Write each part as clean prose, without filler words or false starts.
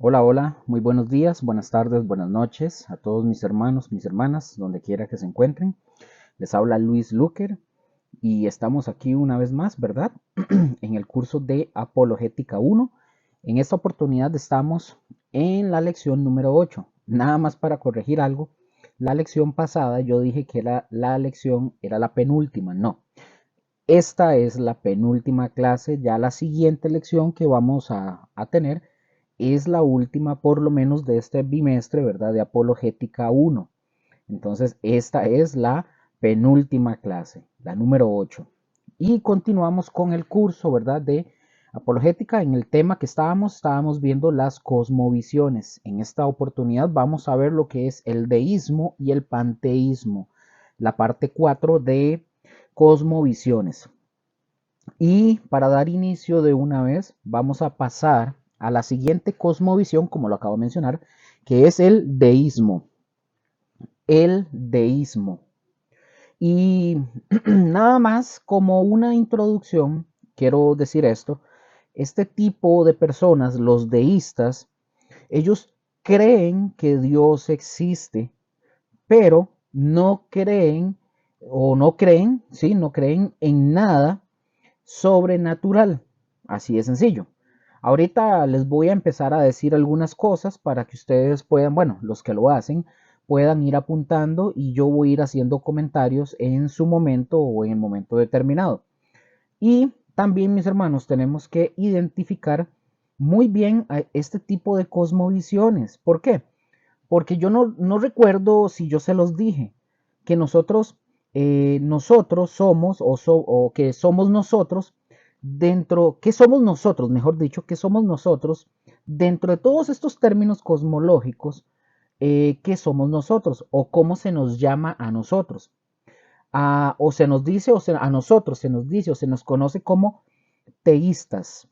Hola, hola, muy buenos días, buenas tardes, buenas noches a todos mis hermanos, mis hermanas, donde quiera que se encuentren. Les habla Luis Luker y estamos aquí una vez más, ¿verdad? En el curso de Apologética 1. En esta oportunidad estamos en la lección número 8. Nada más para corregir algo, la lección pasada yo dije que la lección era la penúltima, no. Esta es la penúltima clase, ya la siguiente lección que vamos a tener es la última por lo menos de este bimestre, ¿verdad? De Apologética 1. Entonces, esta es la penúltima clase, la número 8. Y continuamos con el curso, ¿verdad? De Apologética. En el tema que estábamos viendo las cosmovisiones. En esta oportunidad vamos a ver lo que es el deísmo y el panteísmo, la parte 4 de cosmovisiones. Y para dar inicio de una vez, vamos a pasar a la siguiente cosmovisión, como lo acabo de mencionar, que es el deísmo. El deísmo. Y nada más como una introducción, quiero decir esto, este tipo de personas, los deístas, ellos creen que Dios existe, pero no creen o no creen, sí, no creen en nada sobrenatural. Así de sencillo. Ahorita les voy a empezar a decir algunas cosas para que ustedes puedan, bueno, los que lo hacen, puedan ir apuntando y yo voy a ir haciendo comentarios en su momento o en el momento determinado. Y también, mis hermanos, tenemos que identificar muy bien a este tipo de cosmovisiones. ¿Por qué? Porque yo no recuerdo si yo se los dije, que nosotros somos o que somos nosotros dentro, que somos nosotros, mejor dicho, que somos nosotros dentro de todos estos términos cosmológicos, que somos nosotros o cómo se nos llama a nosotros. O se nos dice, a nosotros se nos dice o se nos conoce como teístas.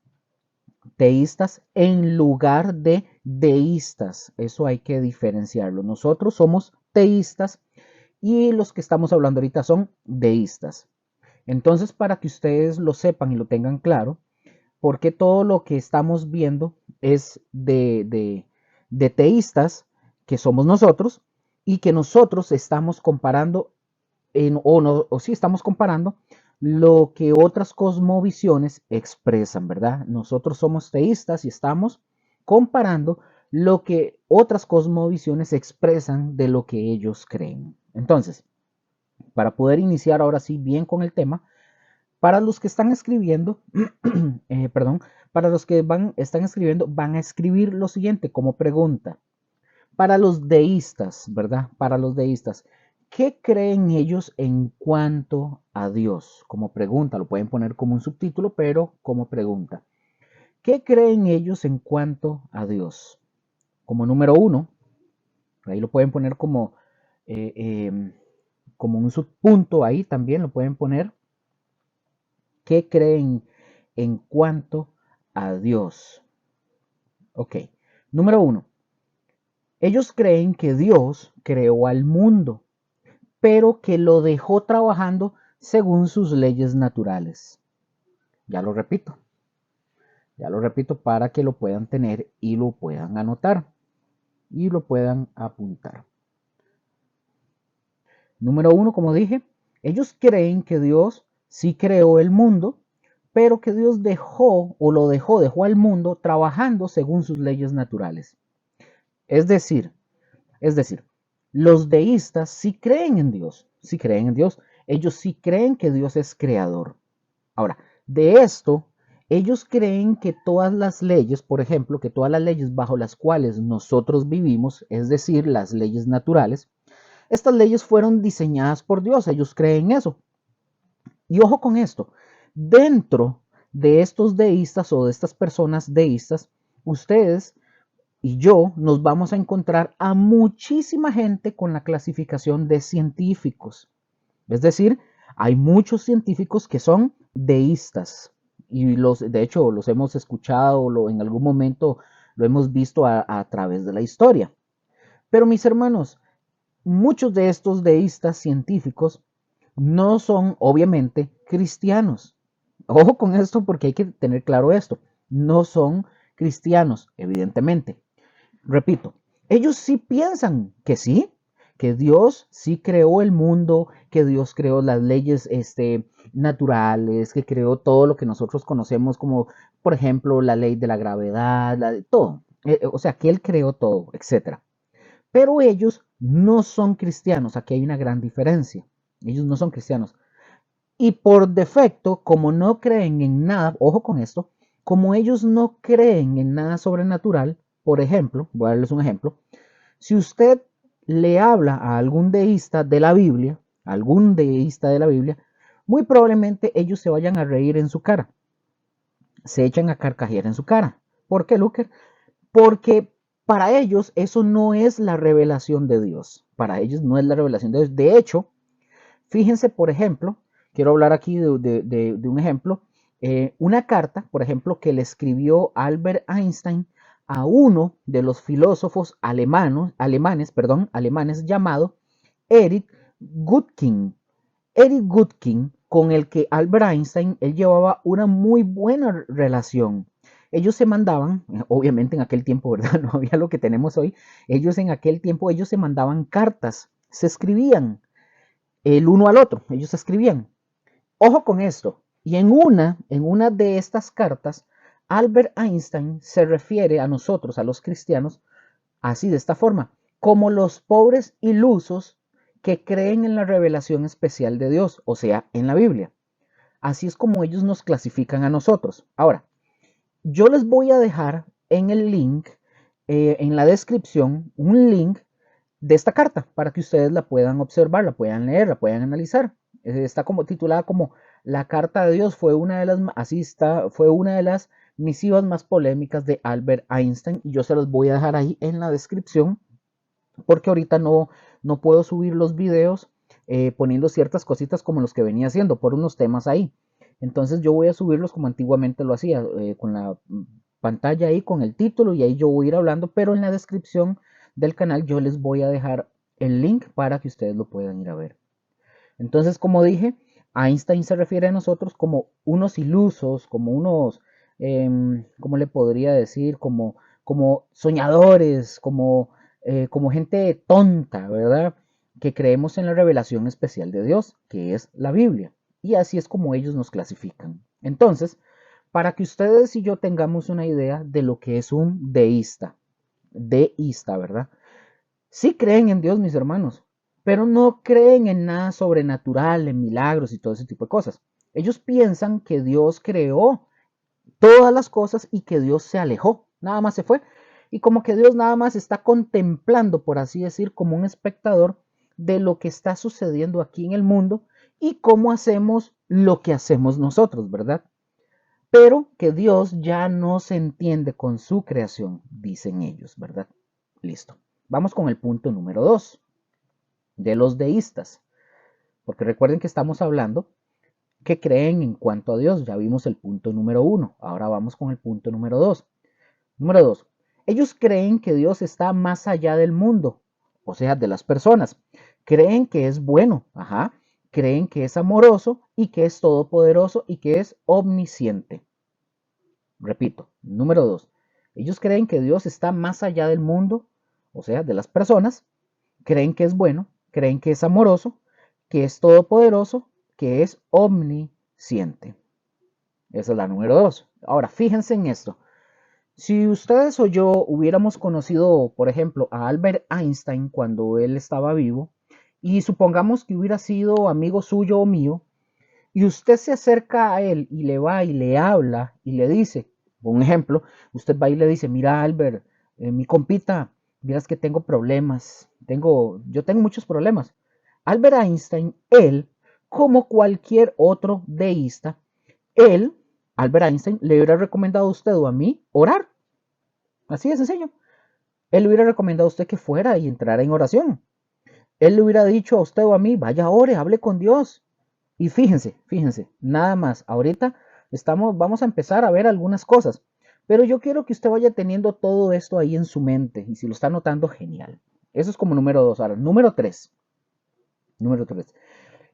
Teístas en lugar de deístas. Eso hay que diferenciarlo. Nosotros somos teístas y los que estamos hablando ahorita son deístas. Entonces, para que ustedes lo sepan y lo tengan claro, porque todo lo que estamos viendo es de teístas, que somos nosotros, y que nosotros estamos comparando, o sí estamos comparando lo que otras cosmovisiones expresan, ¿verdad? Nosotros somos teístas y estamos comparando lo que otras cosmovisiones expresan de lo que ellos creen. Entonces, para poder iniciar ahora sí bien con el tema, para los que están escribiendo, perdón, para los que están escribiendo, van a escribir lo siguiente como pregunta. Para los deístas, ¿verdad? Para los deístas, ¿qué creen ellos en cuanto a Dios? Como pregunta, lo pueden poner como un subtítulo, pero como pregunta. ¿Qué creen ellos en cuanto a Dios? Como número uno, ahí lo pueden poner eh, eh, como un subpunto, ahí también lo pueden poner. ¿Qué creen en cuanto a Dios? Ok, número uno, ellos creen que Dios creó al mundo, pero que lo dejó trabajando según sus leyes naturales. Ya lo repito, ya lo repito para que lo puedan tener y lo puedan anotar y lo puedan apuntar. Número uno, como dije, ellos creen que Dios sí creó el mundo, pero que Dios dejó al mundo trabajando según sus leyes naturales. Es decir, es decir, los deístas sí creen en Dios, sí creen en Dios, ellos sí creen que Dios es creador. Ahora, de esto, ellos creen que todas las leyes, por ejemplo, que todas las leyes bajo las cuales nosotros vivimos, es decir, las leyes naturales, estas leyes fueron diseñadas por Dios, ellos creen eso. Y ojo con esto, dentro de estos deístas o de estas personas deístas, ustedes y yo nos vamos a encontrar a muchísima gente con la clasificación de científicos. Es decir, hay muchos científicos que son deístas y de hecho los hemos escuchado, en algún momento lo hemos visto a través de la historia. Pero mis hermanos, muchos de estos deístas científicos no son obviamente cristianos. Ojo con esto porque hay que tener claro esto. No son cristianos, evidentemente. Repito, ellos sí piensan que sí, que Dios sí creó el mundo, que Dios creó las leyes naturales, que creó todo lo que nosotros conocemos como, por ejemplo, la ley de la gravedad, todo. O sea, que Él creó todo, etcétera. Pero ellos no son cristianos. Aquí hay una gran diferencia. Ellos no son cristianos. Y por defecto, como no creen en nada, ojo con esto, como ellos no creen en nada sobrenatural, por ejemplo, voy a darles un ejemplo, si usted le habla a algún deísta de la Biblia, algún deísta de la Biblia, muy probablemente ellos se vayan a reír en su cara, se echan a carcajear en su cara. ¿Por qué, Luker? Porque para ellos eso no es la revelación de Dios. Para ellos no es la revelación de Dios. De hecho, fíjense, por ejemplo, quiero hablar aquí de un ejemplo, una carta, por ejemplo, que le escribió Albert Einstein a uno de los filósofos alemanes llamado Eric Gutkin. Eric Gutkin, con el que Albert Einstein, él llevaba una muy buena relación. Ellos se mandaban, obviamente en aquel tiempo, ¿verdad? No había lo que tenemos hoy. Ellos en aquel tiempo, ellos se mandaban cartas, se escribían el uno al otro, ellos escribían. Ojo con esto. Y en una de estas cartas, Albert Einstein se refiere a nosotros, a los cristianos, así de esta forma, como los pobres ilusos que creen en la revelación especial de Dios, o sea, en la Biblia. Así es como ellos nos clasifican a nosotros. Ahora, yo les voy a dejar en el link, en la descripción, un link de esta carta para que ustedes la puedan observar, la puedan leer, la puedan analizar. Está como titulada como La Carta de Dios, fue una de las, así está, fue una de las misivas más polémicas de Albert Einstein y yo se los voy a dejar ahí en la descripción porque ahorita no puedo subir los videos poniendo ciertas cositas como los que venía haciendo por unos temas ahí. Entonces yo voy a subirlos como antiguamente lo hacía, con la pantalla ahí con el título y ahí yo voy a ir hablando, pero en la descripción del canal yo les voy a dejar el link para que ustedes lo puedan ir a ver. Entonces, como dije, Einstein se refiere a nosotros como unos ilusos, como unos, ¿cómo le podría decir? Como soñadores, como gente tonta, ¿verdad? Que creemos en la revelación especial de Dios, que es la Biblia. Y así es como ellos nos clasifican. Entonces, para que ustedes y yo tengamos una idea de lo que es un deísta, ¿verdad? Sí creen en Dios, mis hermanos, pero no creen en nada sobrenatural, en milagros y todo ese tipo de cosas. Ellos piensan que Dios creó todas las cosas y que Dios se alejó, nada más se fue. Y como que Dios nada más está contemplando, por así decir, como un espectador de lo que está sucediendo aquí en el mundo y cómo hacemos lo que hacemos nosotros, ¿verdad? Pero que Dios ya no se entiende con su creación, dicen ellos, ¿verdad? Listo. Vamos con el punto número 2 de los deístas, porque recuerden que estamos hablando que creen en cuanto a Dios. Ya vimos el punto número 1, ahora vamos con el punto número 2. Número 2, ellos creen que Dios está más allá del mundo, o sea, de las personas. Creen que es bueno, ajá. Creen que es amoroso y que es todopoderoso y que es omnisciente. Repito, número 2, ellos creen que Dios está más allá del mundo, o sea, de las personas. Creen que es bueno, creen que es amoroso, que es todopoderoso, que es omnisciente. Esa es la número 2. Ahora, fíjense en esto. Si ustedes o yo hubiéramos conocido, por ejemplo, a Albert Einstein cuando él estaba vivo, y supongamos que hubiera sido amigo suyo o mío, y usted se acerca a él y le va y le habla y le dice, un ejemplo, usted va y le dice, mira Albert, mi compita, miras que tengo problemas, yo tengo muchos problemas. Albert Einstein, él, como cualquier otro deísta, él, Albert Einstein, le hubiera recomendado a usted o a mí orar. Así de sencillo. Él le hubiera recomendado a usted que fuera y entrara en oración. Él le hubiera dicho a usted o a mí, vaya, ore, hable con Dios. Y fíjense, nada más. Ahorita vamos a empezar a ver algunas cosas. Pero yo quiero que usted vaya teniendo todo esto ahí en su mente. Y si lo está notando, genial. Eso es como número 2. Ahora, número 3. Número 3.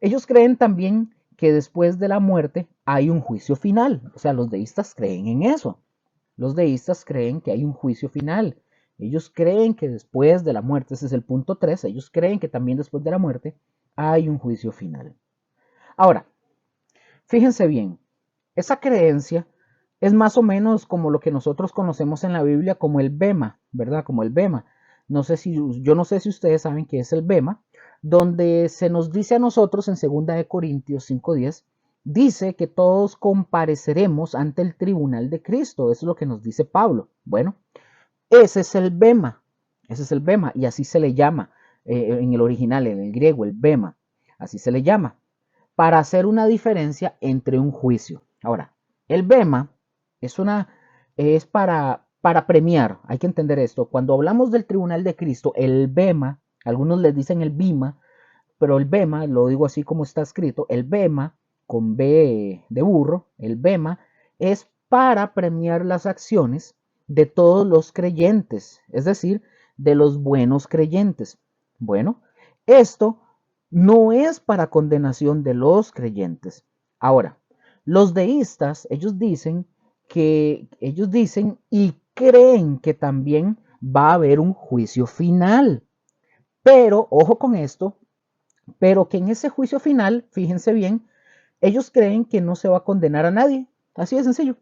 Ellos creen también que después de la muerte hay un juicio final. O sea, los deístas creen en eso. Los deístas creen que hay un juicio final, Ellos creen que después de la muerte, ese es el punto 3, ellos creen que también después de la muerte hay un juicio final. Ahora, fíjense bien, esa creencia es más o menos como lo que nosotros conocemos en la Biblia como el bema, ¿verdad? Como el bema. Yo no sé si ustedes saben qué es el bema, donde se nos dice a nosotros en 2 Corintios 5:10, dice que todos compareceremos ante el tribunal de Cristo. Eso es lo que nos dice Pablo. Bueno, ese es el bema, ese es el bema, y así se le llama en el original, en el griego, el bema, así se le llama para hacer una diferencia entre un juicio. Ahora, el bema es para premiar, hay que entender esto. Cuando hablamos del tribunal de Cristo, el bema, algunos les dicen el bima, pero el bema, lo digo así como está escrito, el bema con B de burro, el bema es para premiar las acciones de todos los creyentes, es decir, de los buenos creyentes. Bueno, esto no es para condenación de los creyentes. Ahora, los deístas, ellos dicen y creen que también va a haber un juicio final. Pero, ojo con esto, pero que en ese juicio final, fíjense bien, ellos creen que no se va a condenar a nadie. Así de sencillo.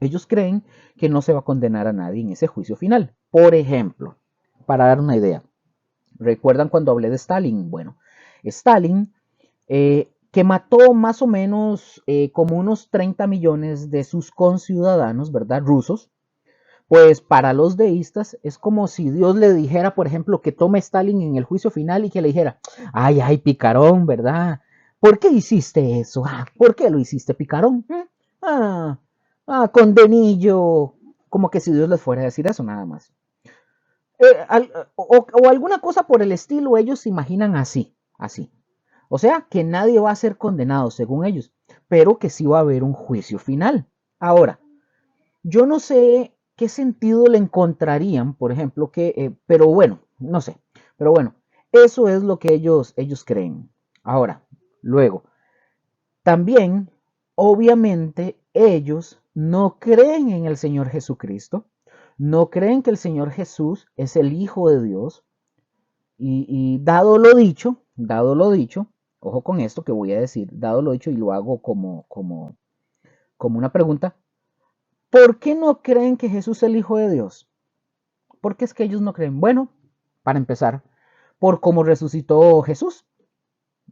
Ellos creen que no se va a condenar a nadie en ese juicio final. Por ejemplo, para dar una idea, ¿recuerdan cuando hablé de Stalin? Bueno, Stalin, que mató más o menos como unos 30 millones de sus conciudadanos, ¿verdad? Rusos, pues para los deístas es como si Dios le dijera, por ejemplo, que tome Stalin en el juicio final y que le dijera, ay, ay, picarón, ¿verdad? ¿Por qué hiciste eso? ¿Por qué lo hiciste, picarón? Ah, condenillo. Como que si Dios les fuera a decir eso, nada más. O alguna cosa por el estilo, ellos se imaginan así, así. O sea, que nadie va a ser condenado según ellos, pero que sí va a haber un juicio final. Ahora, yo no sé qué sentido le encontrarían, por ejemplo, pero bueno, no sé. Pero bueno, eso es lo que ellos creen. Ahora, luego, también, obviamente, ellos no creen en el Señor Jesucristo, no creen que el Señor Jesús es el Hijo de Dios. Y dado lo dicho, ojo con esto que voy a decir, dado lo dicho y lo hago como una pregunta, ¿por qué no creen que Jesús es el Hijo de Dios? ¿Por qué es que ellos no creen? Bueno, para empezar, por cómo resucitó Jesús.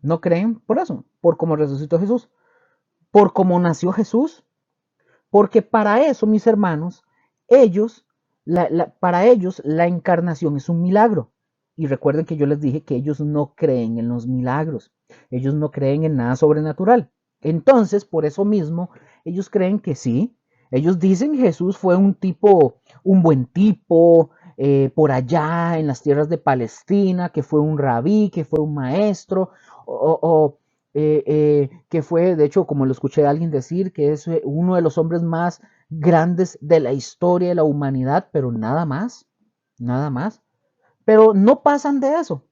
No creen por eso, por cómo resucitó Jesús, por cómo nació Jesús. Porque para eso, mis hermanos, para ellos la encarnación es un milagro. Y recuerden que yo les dije que ellos no creen en los milagros. Ellos no creen en nada sobrenatural. Entonces, por eso mismo, ellos creen que sí. Ellos dicen que Jesús fue un buen tipo, por allá en las tierras de Palestina, que fue un rabí, que fue un maestro, o que fue, de hecho, como lo escuché a alguien decir, que es uno de los hombres más grandes de la historia de la humanidad, pero nada más, nada más. Pero no pasan de eso,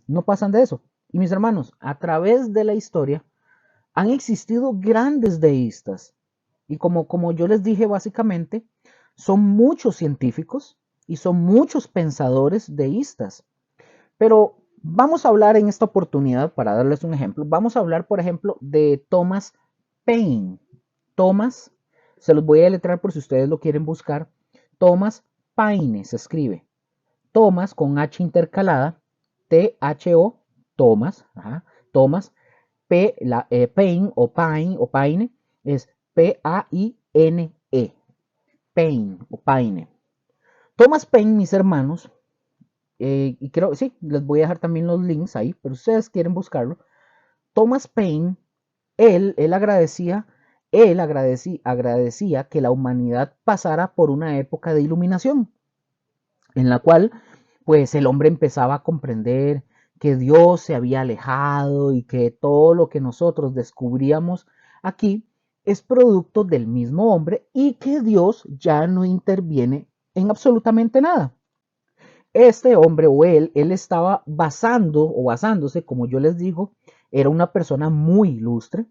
no pasan de eso. Y mis hermanos, a través de la historia han existido grandes deístas. Y como yo les dije básicamente, son muchos científicos y son muchos pensadores deístas. Pero vamos a hablar en esta oportunidad, para darles un ejemplo, vamos a hablar, por ejemplo, de Thomas Paine. Thomas, se los voy a deletrear por si ustedes lo quieren buscar. Thomas Paine se escribe. Thomas con H intercalada, T-H-O, Thomas, ajá, Thomas, Paine o Paine es P-A-I-N-E, Paine o Paine. Thomas Paine, mis hermanos, y creo, sí, les voy a dejar también los links ahí, pero si ustedes quieren buscarlo. Thomas Paine, él agradecía que la humanidad pasara por una época de iluminación, en la cual pues el hombre empezaba a comprender que Dios se había alejado y que todo lo que nosotros descubríamos aquí es producto del mismo hombre y que Dios ya no interviene en absolutamente nada. Este hombre o él estaba basándose, como yo les digo, era una persona muy ilustre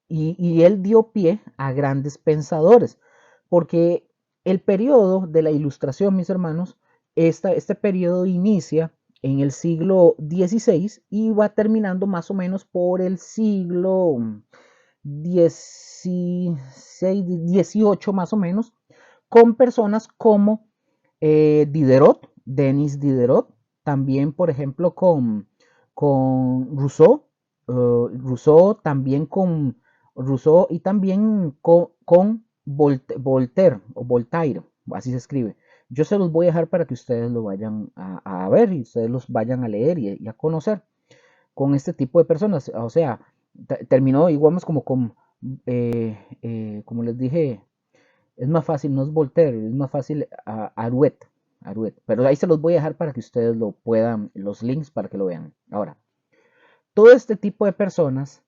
y él dio pie a grandes pensadores, porque El periodo de la Ilustración, mis hermanos, este periodo inicia en el siglo XVI y va terminando más o menos por el siglo XVI, XVIII más o menos, con personas como Diderot, Denis Diderot, también por ejemplo con Rousseau, Rousseau y también con Voltaire o Voltaire, así se escribe. Yo se los voy a dejar para que ustedes lo vayan a ver y ustedes los vayan a leer y a conocer con este tipo de personas. O sea, terminó igual como como les dije, es más fácil, no es Voltaire, es más fácil Arouet. Pero ahí se los voy a dejar para que ustedes lo puedan, los links para que lo vean. Ahora, todo este tipo de personas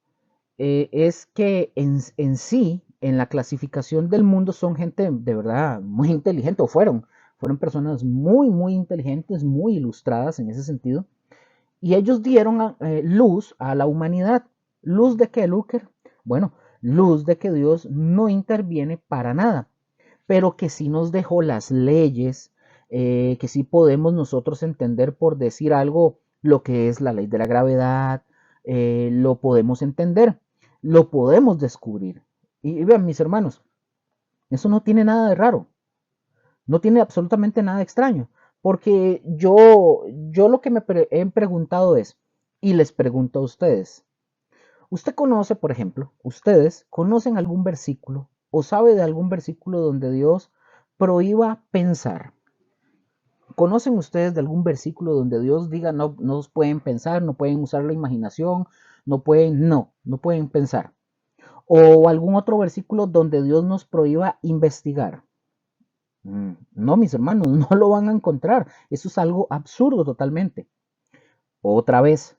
es que en sí, en la clasificación del mundo, son gente de verdad muy inteligente, o fueron personas muy inteligentes, muy ilustradas en ese sentido, y ellos dieron luz a la humanidad. ¿Luz de qué, Luker? Bueno, luz de que Dios no interviene para nada, pero que sí nos dejó las leyes, que sí podemos nosotros entender, por decir algo, lo que es la ley de la gravedad, lo podemos entender, lo podemos descubrir. Y vean, mis hermanos, eso no tiene nada de raro, no tiene absolutamente nada de extraño, porque yo lo que he preguntado es, y les pregunto a ustedes, ¿usted conoce, por ejemplo, ustedes conocen algún versículo o sabe de algún versículo donde Dios prohíba pensar? ¿Conocen ustedes de algún versículo donde Dios diga no pueden pensar, no pueden usar la imaginación, no pueden pensar? ¿O algún otro versículo donde Dios nos prohíba investigar? No, mis hermanos, no lo van a encontrar. Eso es algo absurdo totalmente. Otra vez,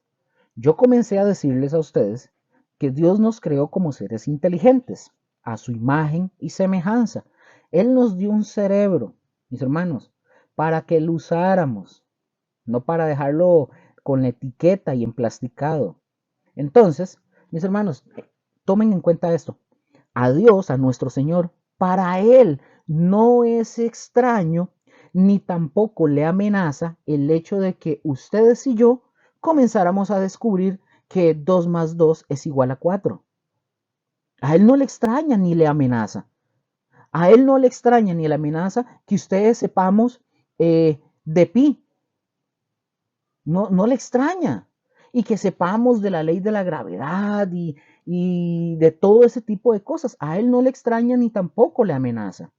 yo comencé a decirles a ustedes que Dios nos creó como seres inteligentes, a su imagen y semejanza. Él nos dio un cerebro, mis hermanos, para que lo usáramos, no para dejarlo con la etiqueta y emplasticado. Entonces, mis hermanos, tomen en cuenta esto. A Dios, a nuestro Señor, para Él no es extraño ni tampoco le amenaza el hecho de que ustedes y yo comenzáramos a descubrir que 2 más 2 es igual a 4. A Él no le extraña ni le amenaza. A Él no le extraña ni le amenaza que ustedes sepamos de pi. No le extraña. Y que sepamos de la ley de la gravedad y de todo ese tipo de cosas. A Él no le extraña ni tampoco le amenaza.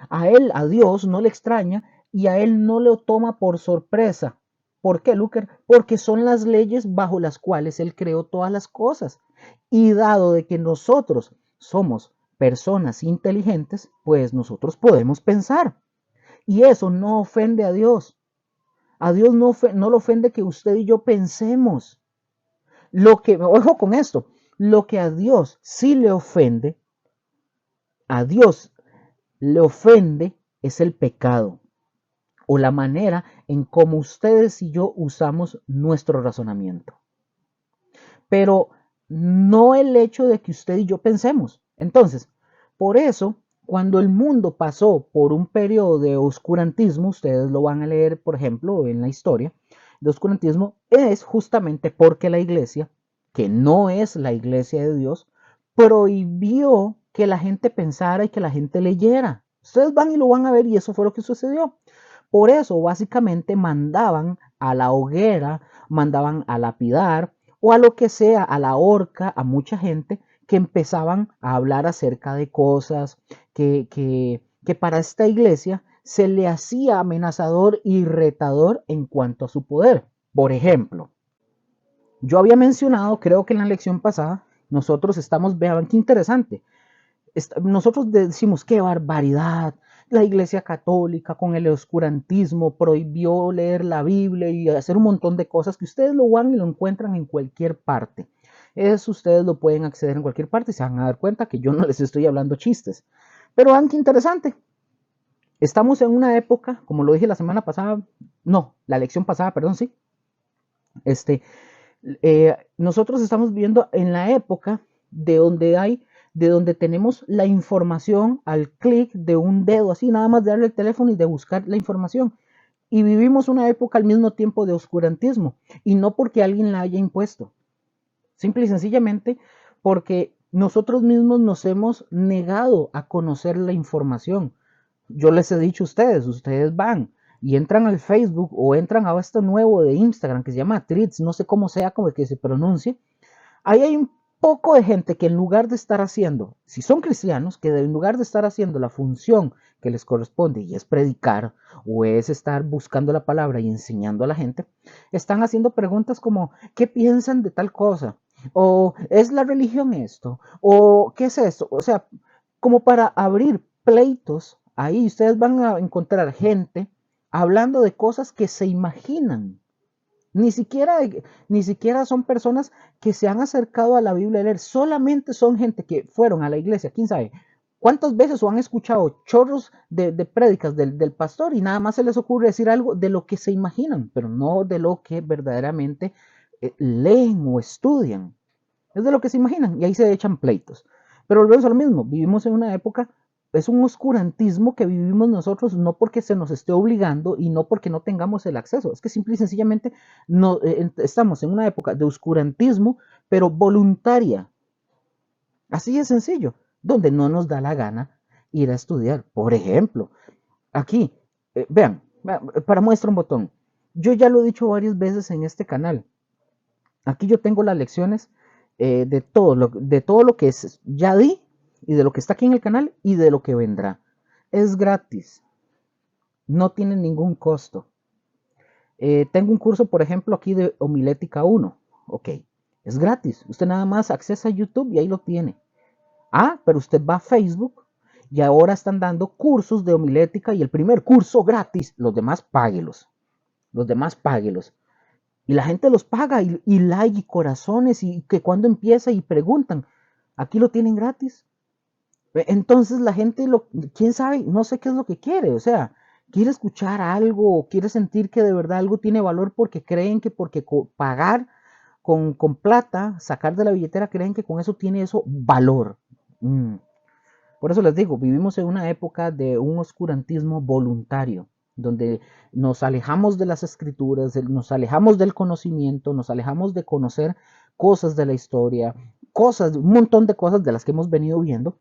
A Él, a Dios, no le extraña y a Él no lo toma por sorpresa. ¿Por qué, Luker? Porque son las leyes bajo las cuales Él creó todas las cosas. Y dado de que nosotros somos personas inteligentes, pues nosotros podemos pensar. Y eso no ofende a Dios. A Dios no lo ofende que usted y yo pensemos. Ojo con esto, lo que a Dios sí le ofende, a Dios le ofende es el pecado o la manera en cómo ustedes y yo usamos nuestro razonamiento. Pero no el hecho de que usted y yo pensemos. Entonces, por eso, cuando el mundo pasó por un periodo de oscurantismo, ustedes lo van a leer, por ejemplo, en la historia de oscurantismo, es justamente porque la iglesia, que no es la iglesia de Dios, prohibió que la gente pensara y que la gente leyera. Ustedes van y lo van a ver y eso fue lo que sucedió. Por eso, básicamente, mandaban a la hoguera, mandaban a lapidar o a lo que sea, a la horca, a mucha gente que empezaban a hablar acerca de cosas que para esta iglesia se le hacía amenazador y retador en cuanto a su poder. Por ejemplo, yo había mencionado, creo que en la lección pasada, nosotros estamos, vean qué interesante, nosotros decimos qué barbaridad, la iglesia católica con el oscurantismo prohibió leer la Biblia y hacer un montón de cosas que ustedes lo van y lo encuentran en cualquier parte. Eso ustedes lo pueden acceder en cualquier parte y se van a dar cuenta que yo no les estoy hablando chistes. Pero vean qué interesante. Estamos en una época, como lo dije la semana pasada, no, la lección pasada, perdón, sí. Nosotros estamos viviendo en la época de donde hay de donde tenemos la información al clic de un dedo, así nada más de darle el teléfono y de buscar la información. Y vivimos una época al mismo tiempo de oscurantismo, y no porque alguien la haya impuesto, simple y sencillamente porque nosotros mismos nos hemos negado a conocer la información. Yo les he dicho a ustedes van y entran al Facebook o entran a este nuevo de Instagram que se llama Threads, no sé cómo sea, como que se pronuncie. Ahí hay un poco de gente que en lugar de estar haciendo, si son cristianos, que en lugar de estar haciendo la función que les corresponde y es predicar o es estar buscando la palabra y enseñando a la gente, están haciendo preguntas como ¿qué piensan de tal cosa? O ¿es la religión esto? O ¿qué es esto? O sea, como para abrir pleitos, ahí ustedes van a encontrar gente hablando de cosas que se imaginan. Ni siquiera, ni siquiera son personas que se han acercado a la Biblia a leer, solamente son gente que fueron a la iglesia, quién sabe cuántas veces o han escuchado chorros de prédicas del pastor y nada más se les ocurre decir algo de lo que se imaginan, pero no de lo que verdaderamente leen o estudian. Es de lo que se imaginan y ahí se echan pleitos. Pero volvemos a lo mismo, vivimos en una época, es un oscurantismo que vivimos nosotros no porque se nos esté obligando y no porque no tengamos el acceso, es que simple y sencillamente no, estamos en una época de oscurantismo, pero voluntaria. Así de sencillo, donde no nos da la gana ir a estudiar. Por ejemplo, aquí, vean, para muestra un botón. Yo ya lo he dicho varias veces en este canal. Aquí yo tengo las lecciones de todo lo que es, ya di y de lo que está aquí en el canal y de lo que vendrá. Es gratis, no tiene ningún costo. Tengo un curso, por ejemplo, aquí de homilética 1. Ok, es gratis. Usted nada más accesa a YouTube y ahí lo tiene. Ah, pero usted va a Facebook y ahora están dando cursos de homilética y el primer curso gratis. Los demás páguelos. Los demás páguelos. Y la gente los paga y like y corazones y que cuando empieza y preguntan, aquí lo tienen gratis. Entonces la gente, quién sabe, no sé qué es lo que quiere, o sea, quiere escuchar algo o quiere sentir que de verdad algo tiene valor porque creen que porque pagar con plata, sacar de la billetera, creen que con eso tiene eso valor. Por eso les digo, vivimos en una época de un oscurantismo voluntario, donde nos alejamos de las escrituras, nos alejamos del conocimiento, nos alejamos de conocer cosas de la historia, cosas, un montón de cosas de las que hemos venido viendo.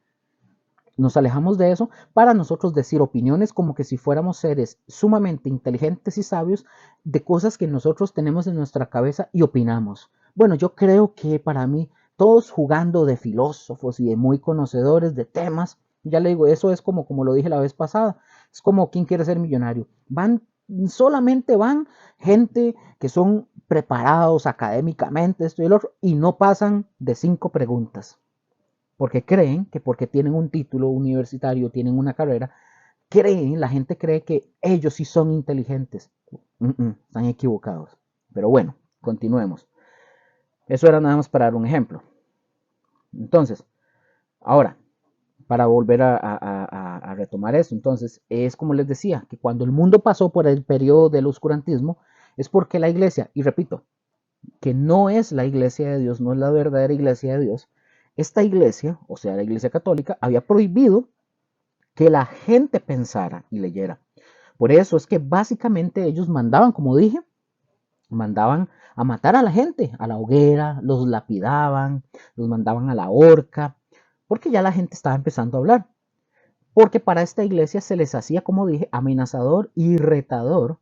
Nos alejamos de eso para nosotros decir opiniones como que si fuéramos seres sumamente inteligentes y sabios de cosas que nosotros tenemos en nuestra cabeza y opinamos. Bueno, yo creo que para mí, todos jugando de filósofos y de muy conocedores de temas, ya le digo, eso es como lo dije la vez pasada, es como quien quiere ser millonario. Solamente van gente que son preparados académicamente, esto y el otro, y no pasan de 5 preguntas porque creen que porque tienen un título universitario, tienen una carrera, la gente cree que ellos sí son inteligentes. Están equivocados. Pero bueno, continuemos. Eso era nada más para dar un ejemplo. Entonces, ahora, para volver a retomar esto, entonces, es como les decía, que cuando el mundo pasó por el periodo del oscurantismo, es porque la iglesia, y repito, que no es la iglesia de Dios, no es la verdadera iglesia de Dios, esta iglesia, o sea, la iglesia católica, había prohibido que la gente pensara y leyera. Por eso es que básicamente ellos mandaban, como dije, mandaban a matar a la gente, a la hoguera, los lapidaban, los mandaban a la horca, porque ya la gente estaba empezando a hablar. Porque para esta iglesia se les hacía, como dije, amenazador y retador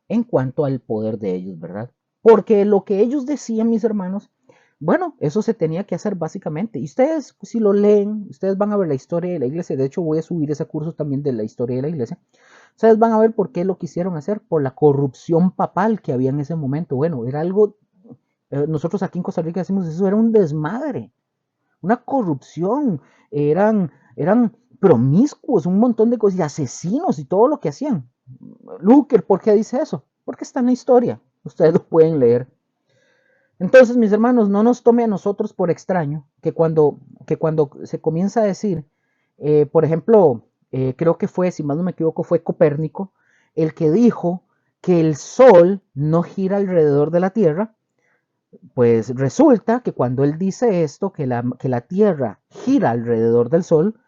en cuanto al poder de ellos, ¿verdad? Porque lo que ellos decían, mis hermanos, bueno, eso se tenía que hacer básicamente. Y ustedes, si lo leen, ustedes van a ver la historia de la iglesia. De hecho, voy a subir ese curso también de la historia de la iglesia. Ustedes van a ver por qué lo quisieron hacer, por la corrupción papal que había en ese momento. Bueno, era algo, nosotros aquí en Costa Rica decimos, eso era un desmadre, una corrupción, eran promiscuos, un montón de cosas, y asesinos y todo lo que hacían. Luker, ¿por qué dice eso? Porque está en la historia, ustedes lo pueden leer. Entonces, mis hermanos, no nos tome a nosotros por extraño que cuando se comienza a decir, por ejemplo, creo que fue, si más no me equivoco, fue Copérnico, el que dijo que el Sol no gira alrededor de la Tierra. Pues resulta que cuando él dice esto, que la Tierra gira alrededor del Sol,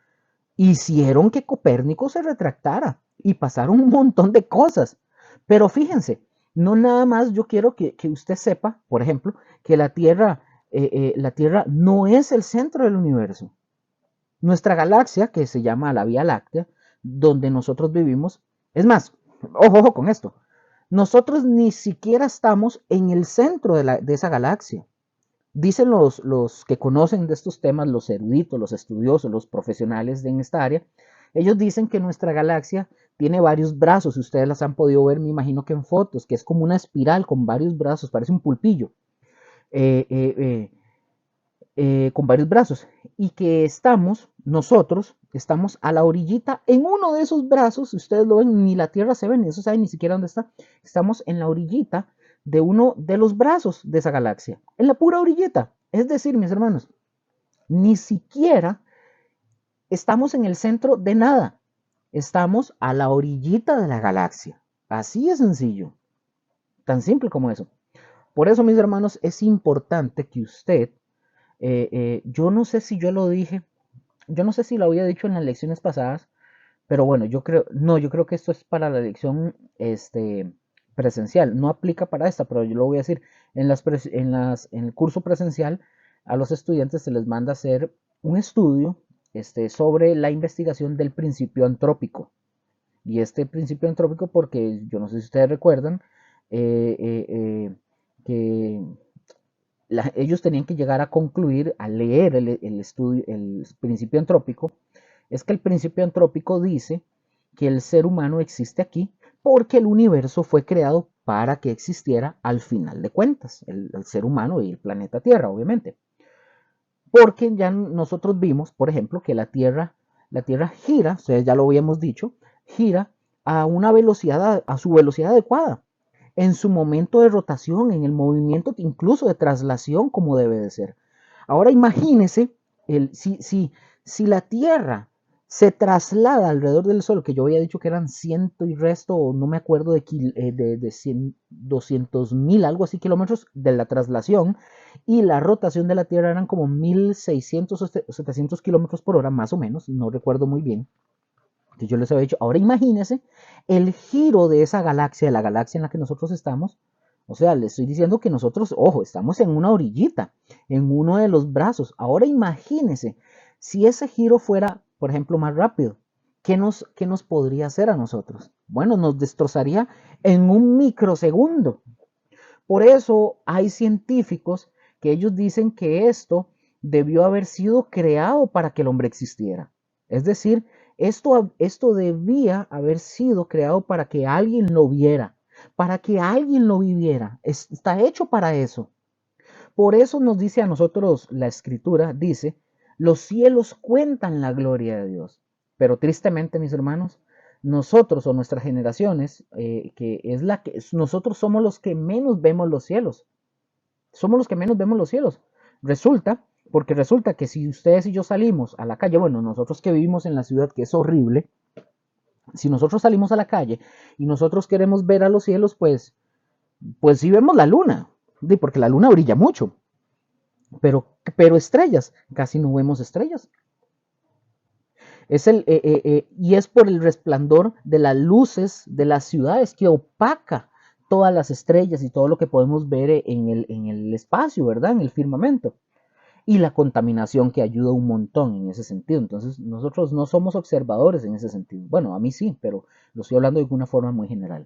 hicieron que Copérnico se retractara y pasaron un montón de cosas. Pero fíjense, no nada más yo quiero que usted sepa, por ejemplo, que la Tierra no es el centro del universo. Nuestra galaxia, que se llama la Vía Láctea, donde nosotros vivimos, es más, ojo con esto, nosotros ni siquiera estamos en el centro de esa galaxia. Dicen los que conocen de estos temas, los eruditos, los estudiosos, los profesionales en esta área, ellos dicen que nuestra galaxia tiene varios brazos, si ustedes las han podido ver, me imagino que en fotos, que es como una espiral con varios brazos, parece un pulpillo, eh, eh, eh, con varios brazos, y que nosotros, estamos a la orillita, en uno de esos brazos, si ustedes lo ven, ni la Tierra se ve, ni eso sabe ni siquiera dónde está, estamos en la orillita de uno de los brazos de esa galaxia, en la pura orillita. Es decir, mis hermanos, ni siquiera estamos en el centro de nada, estamos a la orillita de la galaxia. Así es sencillo, tan simple como eso. Por eso, mis hermanos, es importante que usted, yo no sé si yo lo dije, yo no sé si lo había dicho en las lecciones pasadas, pero bueno, yo creo, no, yo creo que esto es para la lección presencial, no aplica para esta, pero yo lo voy a decir, en el curso presencial a los estudiantes se les manda a hacer un estudio sobre la investigación del principio antrópico. Y este principio antrópico, porque yo no sé si ustedes recuerdan, eh, eh, eh, que ellos tenían que llegar a concluir, a leer estudio, el principio antrópico, es que el principio antrópico dice que el ser humano existe aquí porque el universo fue creado para que existiera al final de cuentas, el ser humano y el planeta Tierra, obviamente. Porque ya nosotros vimos, por ejemplo, que la Tierra gira, ustedes ya lo habíamos dicho, gira a una velocidad, a su velocidad adecuada, en su momento de rotación, en el movimiento incluso de traslación como debe de ser. Ahora imagínense si la Tierra se traslada alrededor del Sol, que yo había dicho que eran ciento y resto, no me acuerdo de 100, 200.000, algo así kilómetros de la traslación, y la rotación de la Tierra eran como 1600 o 700 kilómetros por hora, más o menos, no recuerdo muy bien, que yo les había dicho. Ahora imagínense el giro de esa galaxia, de la galaxia en la que nosotros estamos. O sea, les estoy diciendo que nosotros, ojo, estamos en una orillita, en uno de los brazos. Ahora imagínense si ese giro fuera, por ejemplo, más rápido. Qué nos podría hacer a nosotros? Bueno, nos destrozaría en un microsegundo. Por eso hay científicos que ellos dicen que esto debió haber sido creado para que el hombre existiera. Es decir, esto debía haber sido creado para que alguien lo viera, para que alguien lo viviera. Está hecho para eso. Por eso nos dice a nosotros la escritura, dice, los cielos cuentan la gloria de Dios. Pero tristemente, mis hermanos, nosotros o nuestras generaciones, que es la que nosotros somos los que menos vemos los cielos. Somos los que menos vemos los cielos. Porque resulta que si ustedes y yo salimos a la calle, bueno, nosotros que vivimos en la ciudad, que es horrible, si nosotros salimos a la calle y nosotros queremos ver a los cielos, pues sí vemos la luna, porque la luna brilla mucho, pero estrellas, casi no vemos estrellas. Y es por el resplandor de las luces de las ciudades que opaca todas las estrellas y todo lo que podemos ver en el espacio, ¿verdad? En el firmamento. Y la contaminación que ayuda un montón en ese sentido. Entonces, nosotros no somos observadores en ese sentido. Bueno, a mí sí, pero lo estoy hablando de una forma muy general.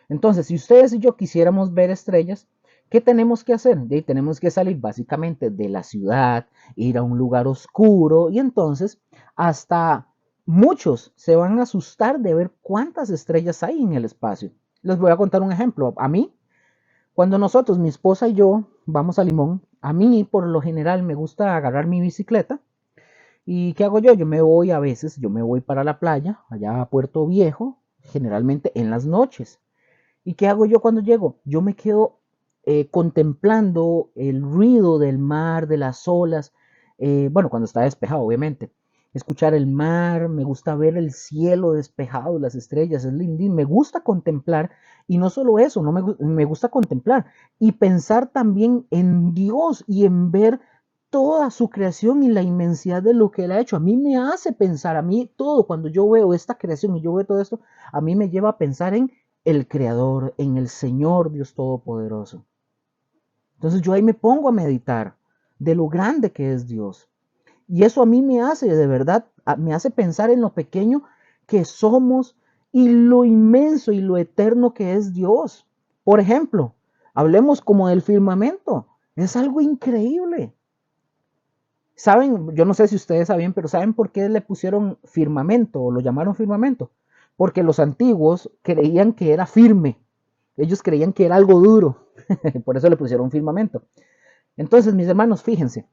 Entonces, si ustedes y yo quisiéramos ver estrellas, ¿qué tenemos que hacer? Tenemos que salir básicamente de la ciudad, ir a un lugar oscuro y entonces hasta muchos se van a asustar de ver cuántas estrellas hay en el espacio. Les voy a contar un ejemplo. A mí, cuando nosotros, mi esposa y yo, vamos a Limón, a mí por lo general me gusta agarrar mi bicicleta. ¿Y qué hago yo? Yo me voy para la playa, allá a Puerto Viejo, generalmente en las noches. ¿Y qué hago yo cuando llego? Yo me quedo contemplando el ruido del mar, de las olas, bueno, cuando está despejado, obviamente. escuchar el mar, me gusta ver el cielo despejado, las estrellas, es lindo, me gusta contemplar, y no solo eso, no me gusta contemplar y pensar también en Dios y en ver toda su creación y la inmensidad de lo que Él ha hecho. A mí me hace pensar, a mí todo, cuando yo veo esta creación y yo veo todo esto, a mí me lleva a pensar en el Creador, en el Señor Dios Todopoderoso. Entonces yo ahí me pongo a meditar de lo grande que es Dios. Y eso a mí me hace, de verdad, me hace pensar en lo pequeño que somos y lo inmenso y lo eterno que es Dios. Por ejemplo, hablemos como del firmamento. Es algo increíble. ¿Saben? Yo no sé si ustedes saben, pero ¿saben por qué le pusieron firmamento o lo llamaron firmamento? Porque los antiguos creían que era firme. Ellos creían que era algo duro. Por eso le pusieron firmamento. Entonces, mis hermanos, fíjense,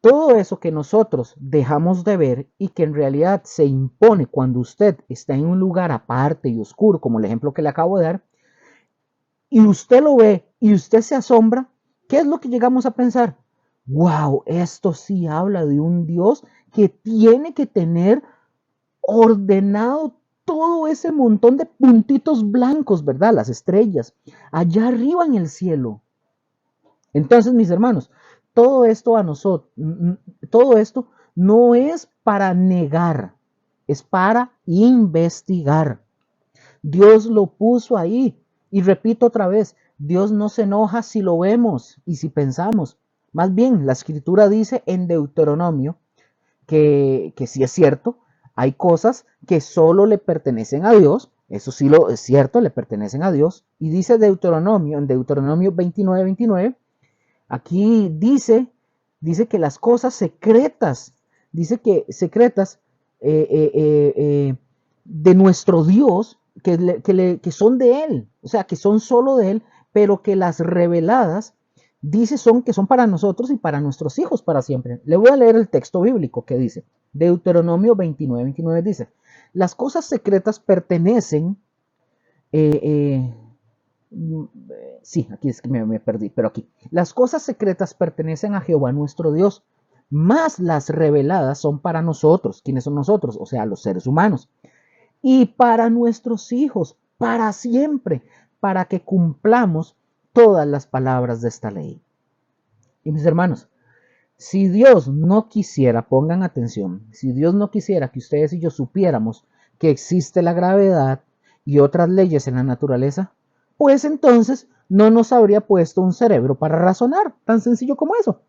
todo eso que nosotros dejamos de ver y que en realidad se impone cuando usted está en un lugar aparte y oscuro, como el ejemplo que le acabo de dar, y usted lo ve y usted se asombra, ¿qué es lo que llegamos a pensar? Wow, esto sí habla de un Dios que tiene que tener ordenado todo ese montón de puntitos blancos, ¿verdad? Las estrellas, allá arriba en el cielo. Entonces, mis hermanos, todo esto a nosotros, todo esto no es para negar, es para investigar. Dios lo puso ahí. Y repito otra vez, Dios no se enoja si lo vemos y si pensamos. Más bien, la escritura dice en Deuteronomio que sí es cierto, hay cosas que solo le pertenecen a Dios, eso sí lo es cierto, le pertenecen a Dios. Y dice Deuteronomio, en Deuteronomio 29:29, aquí dice que las cosas secretas, dice que secretas de nuestro Dios, que son de Él, o sea, que son solo de Él, pero que las reveladas, dice que son para nosotros y para nuestros hijos para siempre. Le voy a leer el texto bíblico que dice, Deuteronomio 29:29 dice, las cosas secretas pertenecen, eh, eh, sí, aquí es que me perdí, pero aquí. Las cosas secretas pertenecen a Jehová nuestro Dios, más las reveladas son para nosotros. ¿Quiénes son nosotros? O sea, los seres humanos. Y para nuestros hijos, para siempre, para que cumplamos todas las palabras de esta ley. Y mis hermanos, si Dios no quisiera, pongan atención, si Dios no quisiera que ustedes y yo supiéramos que existe la gravedad y otras leyes en la naturaleza, pues entonces no nos habría puesto un cerebro para razonar, tan sencillo como eso.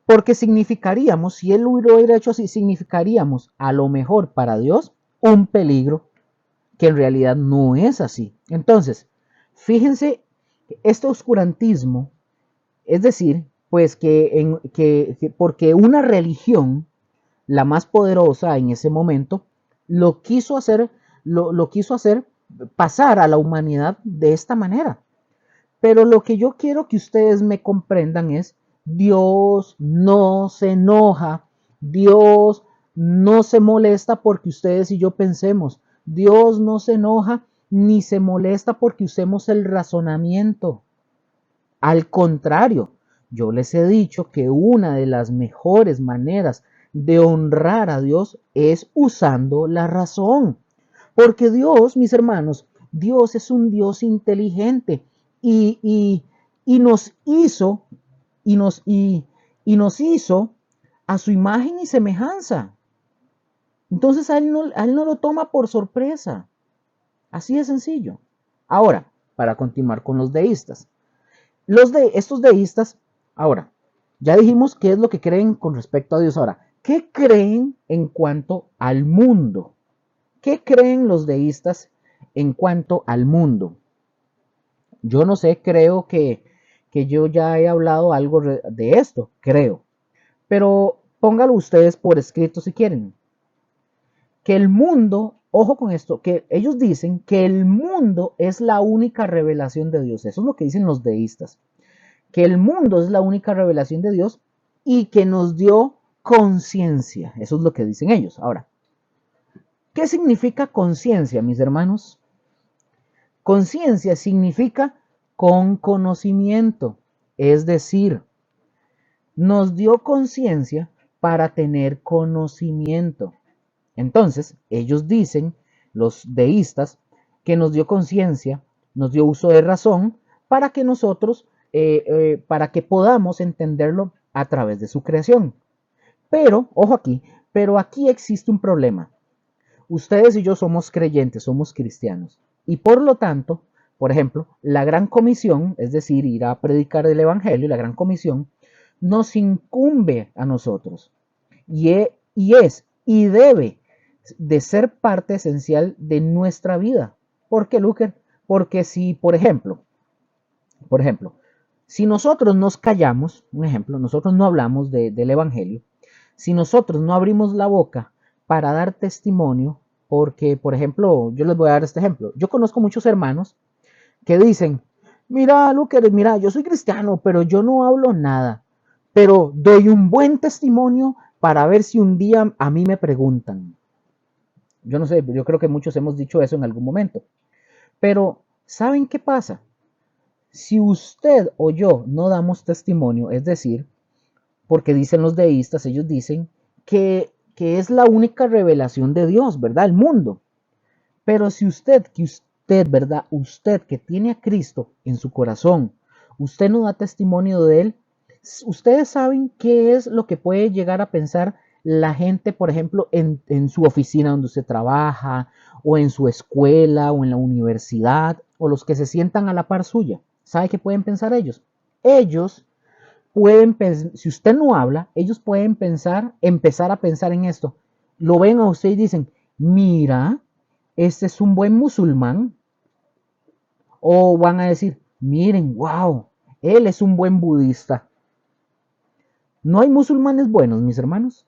Porque significaríamos, si Él lo hubiera hecho así, significaríamos a lo mejor para Dios un peligro que en realidad no es así. Entonces, fíjense, este oscurantismo, es decir, pues que porque una religión, la más poderosa en ese momento, lo quiso hacer pasar a la humanidad de esta manera. Pero lo que yo quiero que ustedes me comprendan es, Dios no se enoja, Dios no se molesta porque ustedes y yo pensemos, Dios no se enoja ni se molesta porque usemos el razonamiento. Al contrario, yo les he dicho que una de las mejores maneras de honrar a Dios es usando la razón. Porque Dios, mis hermanos, Dios es un Dios inteligente y nos hizo y nos hizo a su imagen y semejanza. Entonces a él no lo toma por sorpresa. Así de sencillo. Ahora, para continuar con los deístas. Estos deístas, ahora, ya dijimos qué es lo que creen con respecto a Dios. Ahora, ¿qué creen en cuanto al mundo? ¿Qué creen los deístas en cuanto al mundo? Yo no sé, creo que yo ya he hablado algo de esto, creo. Pero póngalo ustedes por escrito si quieren. Que el mundo, ojo con esto, que ellos dicen que el mundo es la única revelación de Dios. Eso es lo que dicen los deístas. Que el mundo es la única revelación de Dios y que nos dio conciencia. Eso es lo que dicen ellos. Ahora, ¿qué significa conciencia, mis hermanos? Conciencia significa con conocimiento, es decir, nos dio conciencia para tener conocimiento. Entonces, ellos dicen, los deístas, que nos dio conciencia, nos dio uso de razón para que nosotros, para que podamos entenderlo a través de su creación. Pero, ojo aquí, pero aquí existe un problema. Ustedes y yo somos creyentes, somos cristianos. Y por lo tanto, por ejemplo, la gran comisión, es decir, ir a predicar el evangelio, la gran comisión, nos incumbe a nosotros. Y debe de ser parte esencial de nuestra vida. ¿Por qué, Luker? Porque si, por ejemplo, si nosotros nos callamos, un ejemplo, nosotros no hablamos del evangelio, si nosotros no abrimos la boca para dar testimonio, porque, por ejemplo, yo les voy a dar este ejemplo. Yo conozco muchos hermanos que dicen, mira, Luker, mira, yo soy cristiano, pero yo no hablo nada, pero doy un buen testimonio para ver si un día a mí me preguntan. Yo no sé, yo creo que muchos hemos dicho eso en algún momento. Pero, ¿saben qué pasa? Si usted o yo no damos testimonio, es decir, porque dicen los deístas, ellos dicen que es la única revelación de Dios, ¿verdad? El mundo. Pero si usted, ¿verdad? Usted que tiene a Cristo en su corazón, usted no da testimonio de Él, ustedes saben qué es lo que puede llegar a pensar la gente, por ejemplo, en su oficina donde usted trabaja, o en su escuela, o en la universidad, o los que se sientan a la par suya. ¿Sabe qué pueden pensar ellos? Ellos pueden, si usted no habla, ellos pueden empezar a pensar en esto. Lo ven a usted y dicen, mira, este es un buen musulmán. O van a decir, miren, wow, él es un buen budista. ¿No hay musulmanes buenos, mis hermanos?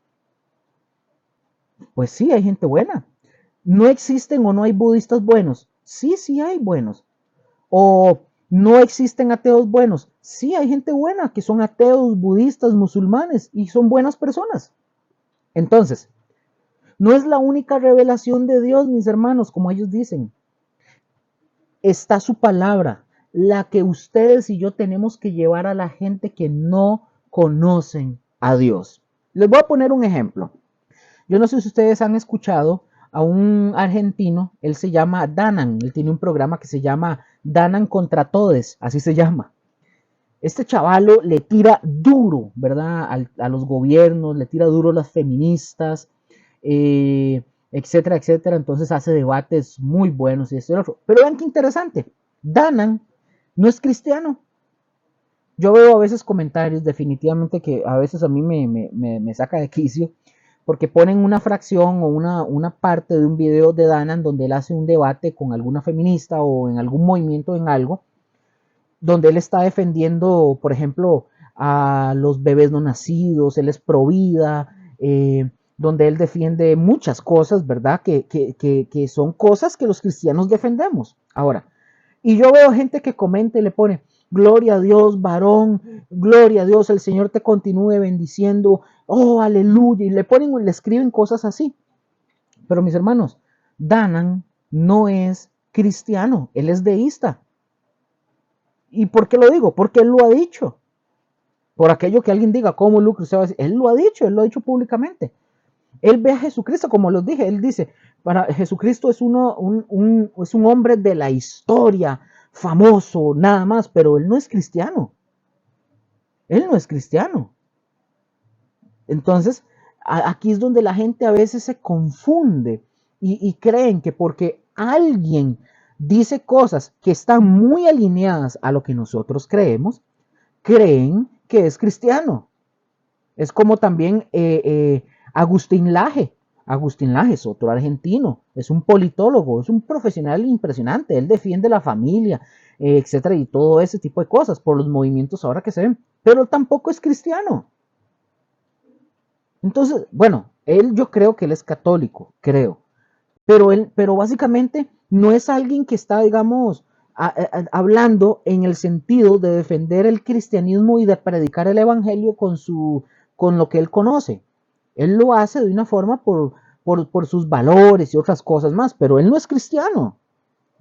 Pues sí, hay gente buena. ¿No existen o no hay budistas buenos? Sí, sí hay buenos. ¿O no existen ateos buenos? Sí, hay gente buena que son ateos, budistas, musulmanes y son buenas personas. Entonces, no es la única revelación de Dios, mis hermanos, como ellos dicen. Está su palabra, la que ustedes y yo tenemos que llevar a la gente que no conocen a Dios. Les voy a poner un ejemplo. Yo no sé si ustedes han escuchado a un argentino, él se llama Danan, él tiene un programa que se llama Danan contra Todes, así se llama. Este chavalo le tira duro, ¿verdad? A los gobiernos, le tira duro a las feministas, etcétera, etcétera. Entonces hace debates muy buenos y esto y lo otro. Pero vean qué interesante. Danan no es cristiano. Yo veo a veces comentarios definitivamente que a veces a mí me saca de quicio porque ponen una fracción o una parte de un video de Danan donde él hace un debate con alguna feminista o en algún movimiento en algo, donde él está defendiendo, por ejemplo, a los bebés no nacidos, él es pro vida, donde él defiende muchas cosas, ¿verdad? Que son cosas que los cristianos defendemos. Ahora, y yo veo gente que comenta y le pone, gloria a Dios, varón, gloria a Dios, el Señor te continúe bendiciendo, oh, aleluya, y le ponen, le escriben cosas así. Pero mis hermanos, Danan no es cristiano, él es deísta. ¿Y por qué lo digo? Porque él lo ha dicho. Por aquello que alguien diga, ¿cómo Lucas usted va a decir? Él lo ha dicho públicamente. Él ve a Jesucristo, como los dije, él dice, para Jesucristo es, es un hombre de la historia, famoso, nada más, pero él no es cristiano. Él no es cristiano. Entonces, aquí es donde la gente a veces se confunde y creen que porque alguien dice cosas que están muy alineadas a lo que nosotros creemos, creen que es cristiano. Es como también Agustín Laje. Agustín Laje es otro argentino, es un politólogo, es un profesional impresionante, él defiende la familia, etcétera, y todo ese tipo de cosas por los movimientos ahora que se ven, pero tampoco es cristiano. Entonces, bueno, él yo creo que él es católico, creo, pero básicamente no es alguien que está, digamos, hablando en el sentido de defender el cristianismo y de predicar el evangelio con lo que él conoce. Él lo hace de una forma por sus valores y otras cosas más, pero él no es cristiano,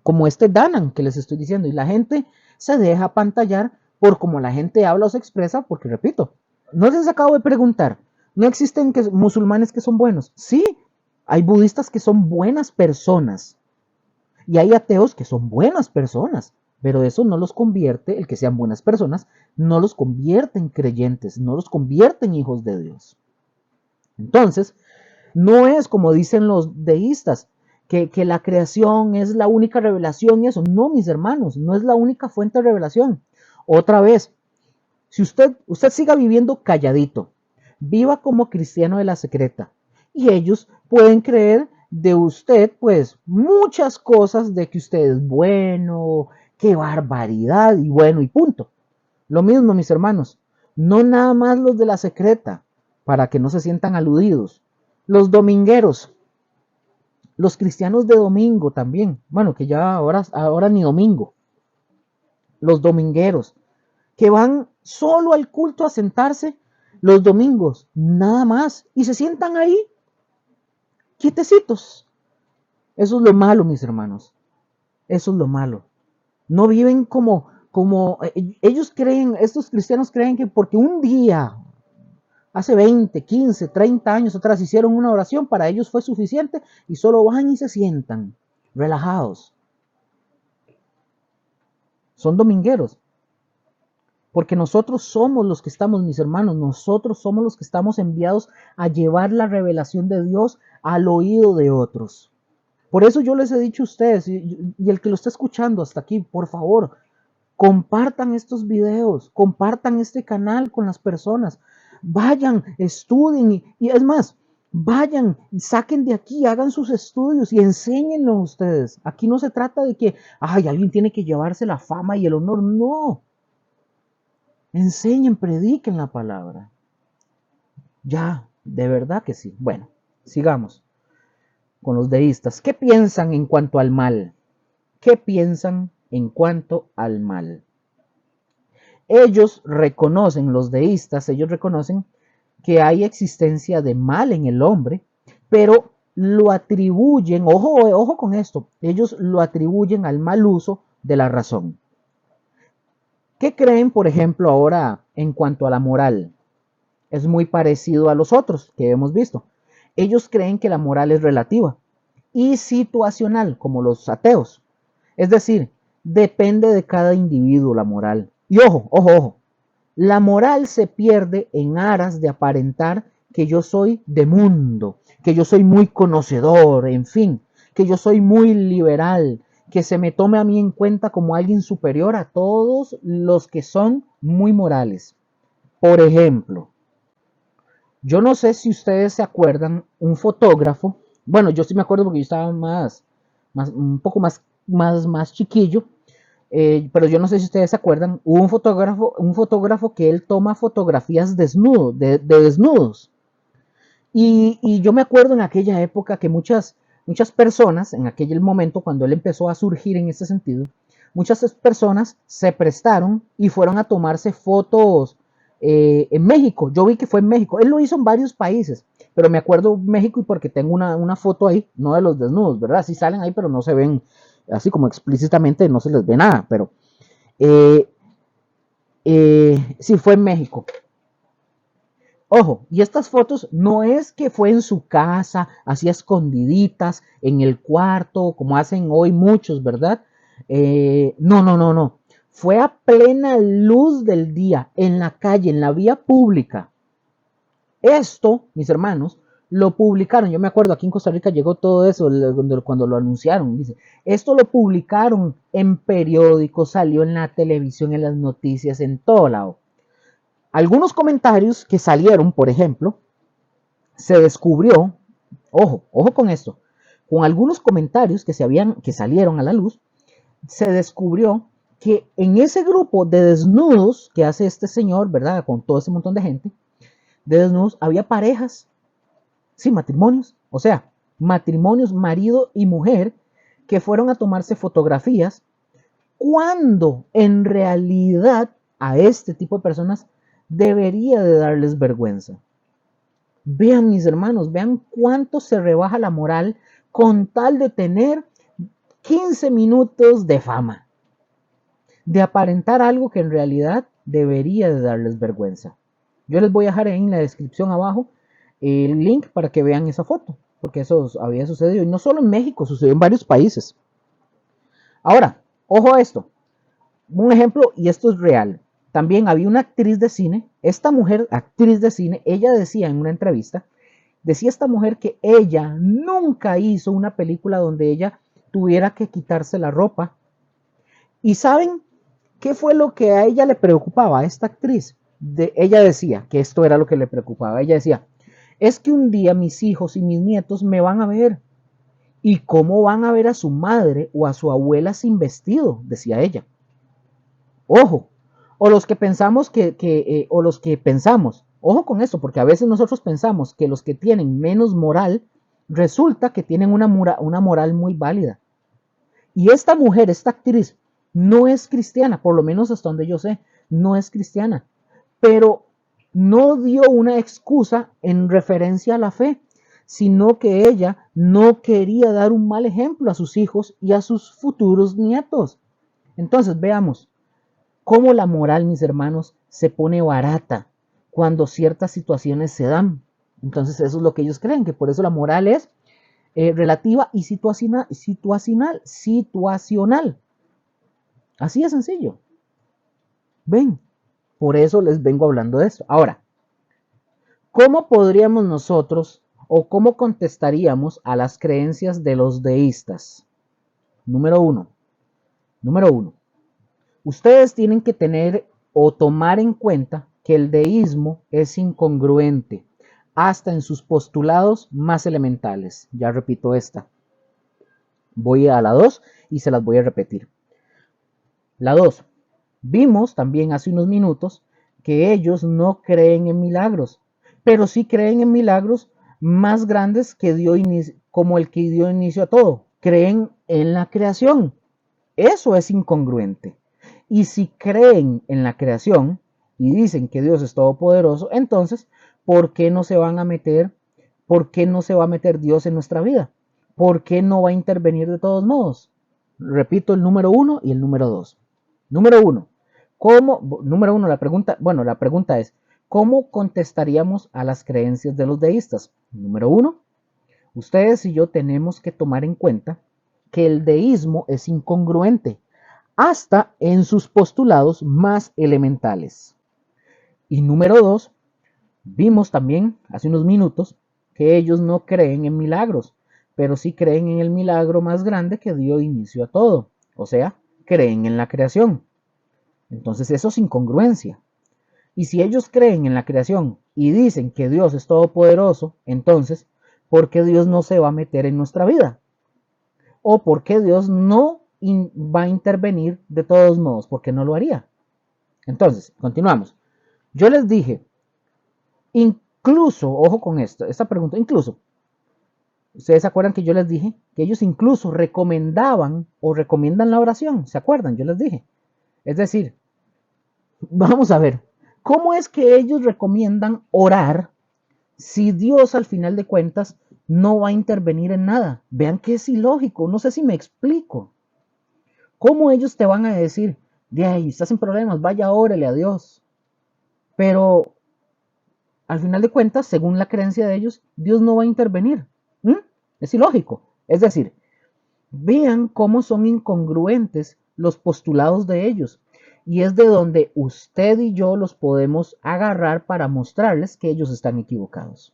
como este Danan que les estoy diciendo, y la gente se deja pantallar por cómo la gente habla o se expresa, porque repito, no les acabo de preguntar, No existen musulmanes que son buenos. Sí, hay budistas que son buenas personas. Y hay ateos que son buenas personas. Pero eso no los convierte, el que sean buenas personas, no los convierte en creyentes, no los convierte en hijos de Dios. Entonces, no es como dicen los deístas, que la creación es la única revelación y eso. No, mis hermanos, no es la única fuente de revelación. Otra vez, si usted siga viviendo calladito, viva como cristiano de la secreta, y ellos pueden creer de usted, pues, muchas cosas de que usted es bueno, qué barbaridad, y bueno, y punto. Lo mismo, mis hermanos, no nada más los de la secreta, para que no se sientan aludidos. Los domingueros, los cristianos de domingo también, bueno, que ya ahora ni domingo. Los domingueros, que van solo al culto a sentarse los domingos, nada más, y se sientan ahí, quietecitos. Eso es lo malo, mis hermanos. Eso es lo malo. No viven como ellos creen, estos cristianos creen que porque un día, hace 20, 15, 30 años atrás hicieron una oración, para ellos fue suficiente y solo van y se sientan, relajados. Son domingueros. Porque nosotros somos los que estamos, mis hermanos, nosotros somos los que estamos enviados a llevar la revelación de Dios al oído de otros. Por eso yo les he dicho a ustedes, y el que lo está escuchando hasta aquí, por favor, compartan estos videos, compartan este canal con las personas, vayan, estudien y es más, vayan, saquen de aquí, hagan sus estudios y enséñenlo a ustedes. Aquí no se trata de que, ay, alguien tiene que llevarse la fama y el honor, no. Enseñen, prediquen la palabra. Ya, de verdad que sí. Bueno, sigamos con los deístas. ¿Qué piensan en cuanto al mal? ¿Qué piensan en cuanto al mal? Ellos reconocen, los deístas, ellos reconocen que hay existencia de mal en el hombre, pero lo atribuyen, ojo con esto, ellos lo atribuyen al mal uso de la razón. ¿Qué creen, por ejemplo, ahora en cuanto a la moral? Es muy parecido a los otros que hemos visto. Ellos creen que la moral es relativa y situacional, como los ateos. Es decir, depende de cada individuo la moral. Y ojo, la moral se pierde en aras de aparentar que yo soy de mundo, que yo soy muy conocedor, en fin, que yo soy muy liberal, que se me tome a mí en cuenta como alguien superior a todos los que son muy morales. Por ejemplo, yo no sé si ustedes se acuerdan, un fotógrafo, bueno, yo sí me acuerdo porque yo estaba un poco más chiquillo, pero yo no sé si ustedes se acuerdan, hubo un fotógrafo que él toma fotografías de desnudos. Y yo me acuerdo en aquella época que muchas personas, en aquel momento cuando él empezó a surgir en ese sentido, muchas personas se prestaron y fueron a tomarse fotos en México. Yo vi que fue en México. Él lo hizo en varios países, pero me acuerdo México y porque tengo una foto ahí, no de los desnudos, ¿verdad? Sí salen ahí, pero no se ven, así como explícitamente no se les ve nada, pero eh, sí fue en México. Ojo, y estas fotos no es que fue en su casa, así escondiditas, en el cuarto, como hacen hoy muchos, ¿verdad? No. Fue a plena luz del día, en la calle, en la vía pública. Esto, mis hermanos, lo publicaron. Yo me acuerdo, aquí en Costa Rica llegó todo eso cuando lo anunciaron. Dice, esto lo publicaron en periódicos, salió en la televisión, en las noticias, en todo lado. Algunos comentarios que salieron, por ejemplo, se descubrió, ojo con esto, con algunos comentarios que salieron a la luz, se descubrió que en ese grupo de desnudos que hace este señor, ¿verdad? Con todo ese montón de gente, de desnudos, había parejas, sí, matrimonios, o sea, matrimonios, marido y mujer, que fueron a tomarse fotografías, cuando en realidad a este tipo de personas debería de darles vergüenza. Vean, mis hermanos, vean cuánto se rebaja la moral con tal de tener 15 minutos de fama, de aparentar algo que en realidad debería de darles vergüenza. Yo les voy a dejar ahí en la descripción abajo el link para que vean esa foto, porque eso había sucedido, y no solo en México, sucedió en varios países. Ahora, ojo a esto, un ejemplo, y esto es real. También había una actriz de cine, esta mujer, actriz de cine, ella decía en una entrevista, decía esta mujer que ella nunca hizo una película donde ella tuviera que quitarse la ropa. ¿Y saben qué fue lo que a ella le preocupaba, a esta actriz? Ella decía que esto era lo que le preocupaba. Ella decía, es que un día mis hijos y mis nietos me van a ver. ¿Y cómo van a ver a su madre o a su abuela sin vestido? Decía ella. Ojo, o los que pensamos o los que pensamos, ojo con eso, porque a veces nosotros pensamos que los que tienen menos moral, resulta que tienen una moral muy válida. Y esta mujer, esta actriz, no es cristiana, por lo menos hasta donde yo sé, no es cristiana, pero no dio una excusa en referencia a la fe, sino que ella no quería dar un mal ejemplo a sus hijos y a sus futuros nietos. Entonces, veamos cómo la moral, mis hermanos, se pone barata cuando ciertas situaciones se dan. Entonces, eso es lo que ellos creen, que por eso la moral es relativa y situacional. Así de sencillo. Ven, por eso les vengo hablando de esto. Ahora, ¿cómo podríamos nosotros o cómo contestaríamos a las creencias de los deístas? Número uno. Ustedes tienen que tener o tomar en cuenta que el deísmo es incongruente, hasta en sus postulados más elementales. Ya repito esta. Voy a la 2 y se las voy a repetir. La 2. Vimos también hace unos minutos que ellos no creen en milagros, pero sí creen en milagros más grandes que como el que dio inicio a todo. Creen en la creación. Eso es incongruente. Y si creen en la creación y dicen que Dios es todopoderoso, entonces, ¿por qué no se van a meter? ¿Por qué no se va a meter Dios en nuestra vida? ¿Por qué no va a intervenir de todos modos? Repito el número 1 y el número 2. Número 1. Número 1, la pregunta es, ¿cómo contestaríamos a las creencias de los deístas? Número 1, ustedes y yo tenemos que tomar en cuenta que el deísmo es incongruente, hasta en sus postulados más elementales. Y número 2, vimos también hace unos minutos que ellos no creen en milagros, pero sí creen en el milagro más grande que dio inicio a todo, o sea, creen en la creación. Entonces eso es incongruencia. Y si ellos creen en la creación y dicen que Dios es todopoderoso, entonces, ¿por qué Dios no se va a meter en nuestra vida? ¿O por qué Dios no va a intervenir de todos modos? ¿Por qué no lo haría? Entonces, continuamos. Yo les dije, incluso, ojo con esta pregunta, incluso, ¿ustedes se acuerdan que yo les dije que ellos incluso recomendaban o recomiendan la oración? ¿Se acuerdan? Yo les dije. Es decir, vamos a ver, ¿cómo es que ellos recomiendan orar si Dios al final de cuentas no va a intervenir en nada? Vean que es ilógico, no sé si me explico. ¿Cómo ellos te van a decir, de ahí estás en problemas, vaya, órale a Dios? Pero al final de cuentas, según la creencia de ellos, Dios no va a intervenir. Es ilógico. Es decir, vean cómo son incongruentes los postulados de ellos. Y es de donde usted y yo los podemos agarrar para mostrarles que ellos están equivocados.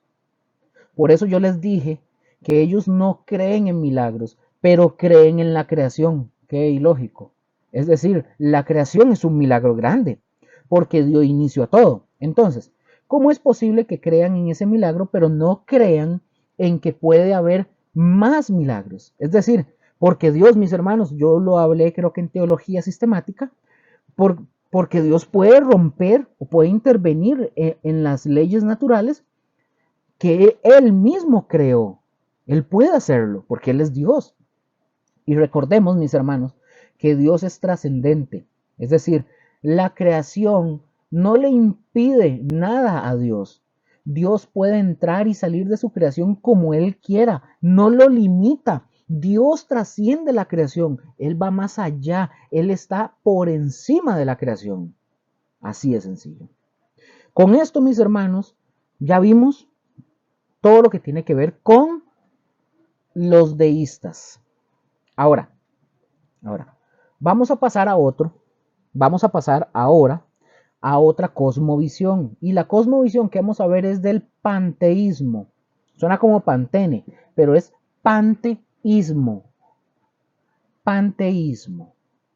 Por eso yo les dije que ellos no creen en milagros, pero creen en la creación. Qué ilógico. Es decir, la creación es un milagro grande, porque dio inicio a todo. Entonces, ¿cómo es posible que crean en ese milagro, pero no crean en que puede haber más milagros? Es decir, porque Dios, mis hermanos, yo lo hablé creo que en teología sistemática, porque Dios puede romper o puede intervenir en las leyes naturales que Él mismo creó. Él puede hacerlo, porque Él es Dios. Y recordemos, mis hermanos, que Dios es trascendente. Es decir, la creación no le impide nada a Dios. Dios puede entrar y salir de su creación como Él quiera. No lo limita. Dios trasciende la creación. Él va más allá. Él está por encima de la creación. Así de sencillo. Con esto, mis hermanos, ya vimos todo lo que tiene que ver con los deístas. Ahora, vamos a pasar a otro, vamos a pasar ahora a otra cosmovisión. Y la cosmovisión que vamos a ver es del panteísmo. Suena como pantene, pero es panteísmo. Panteísmo.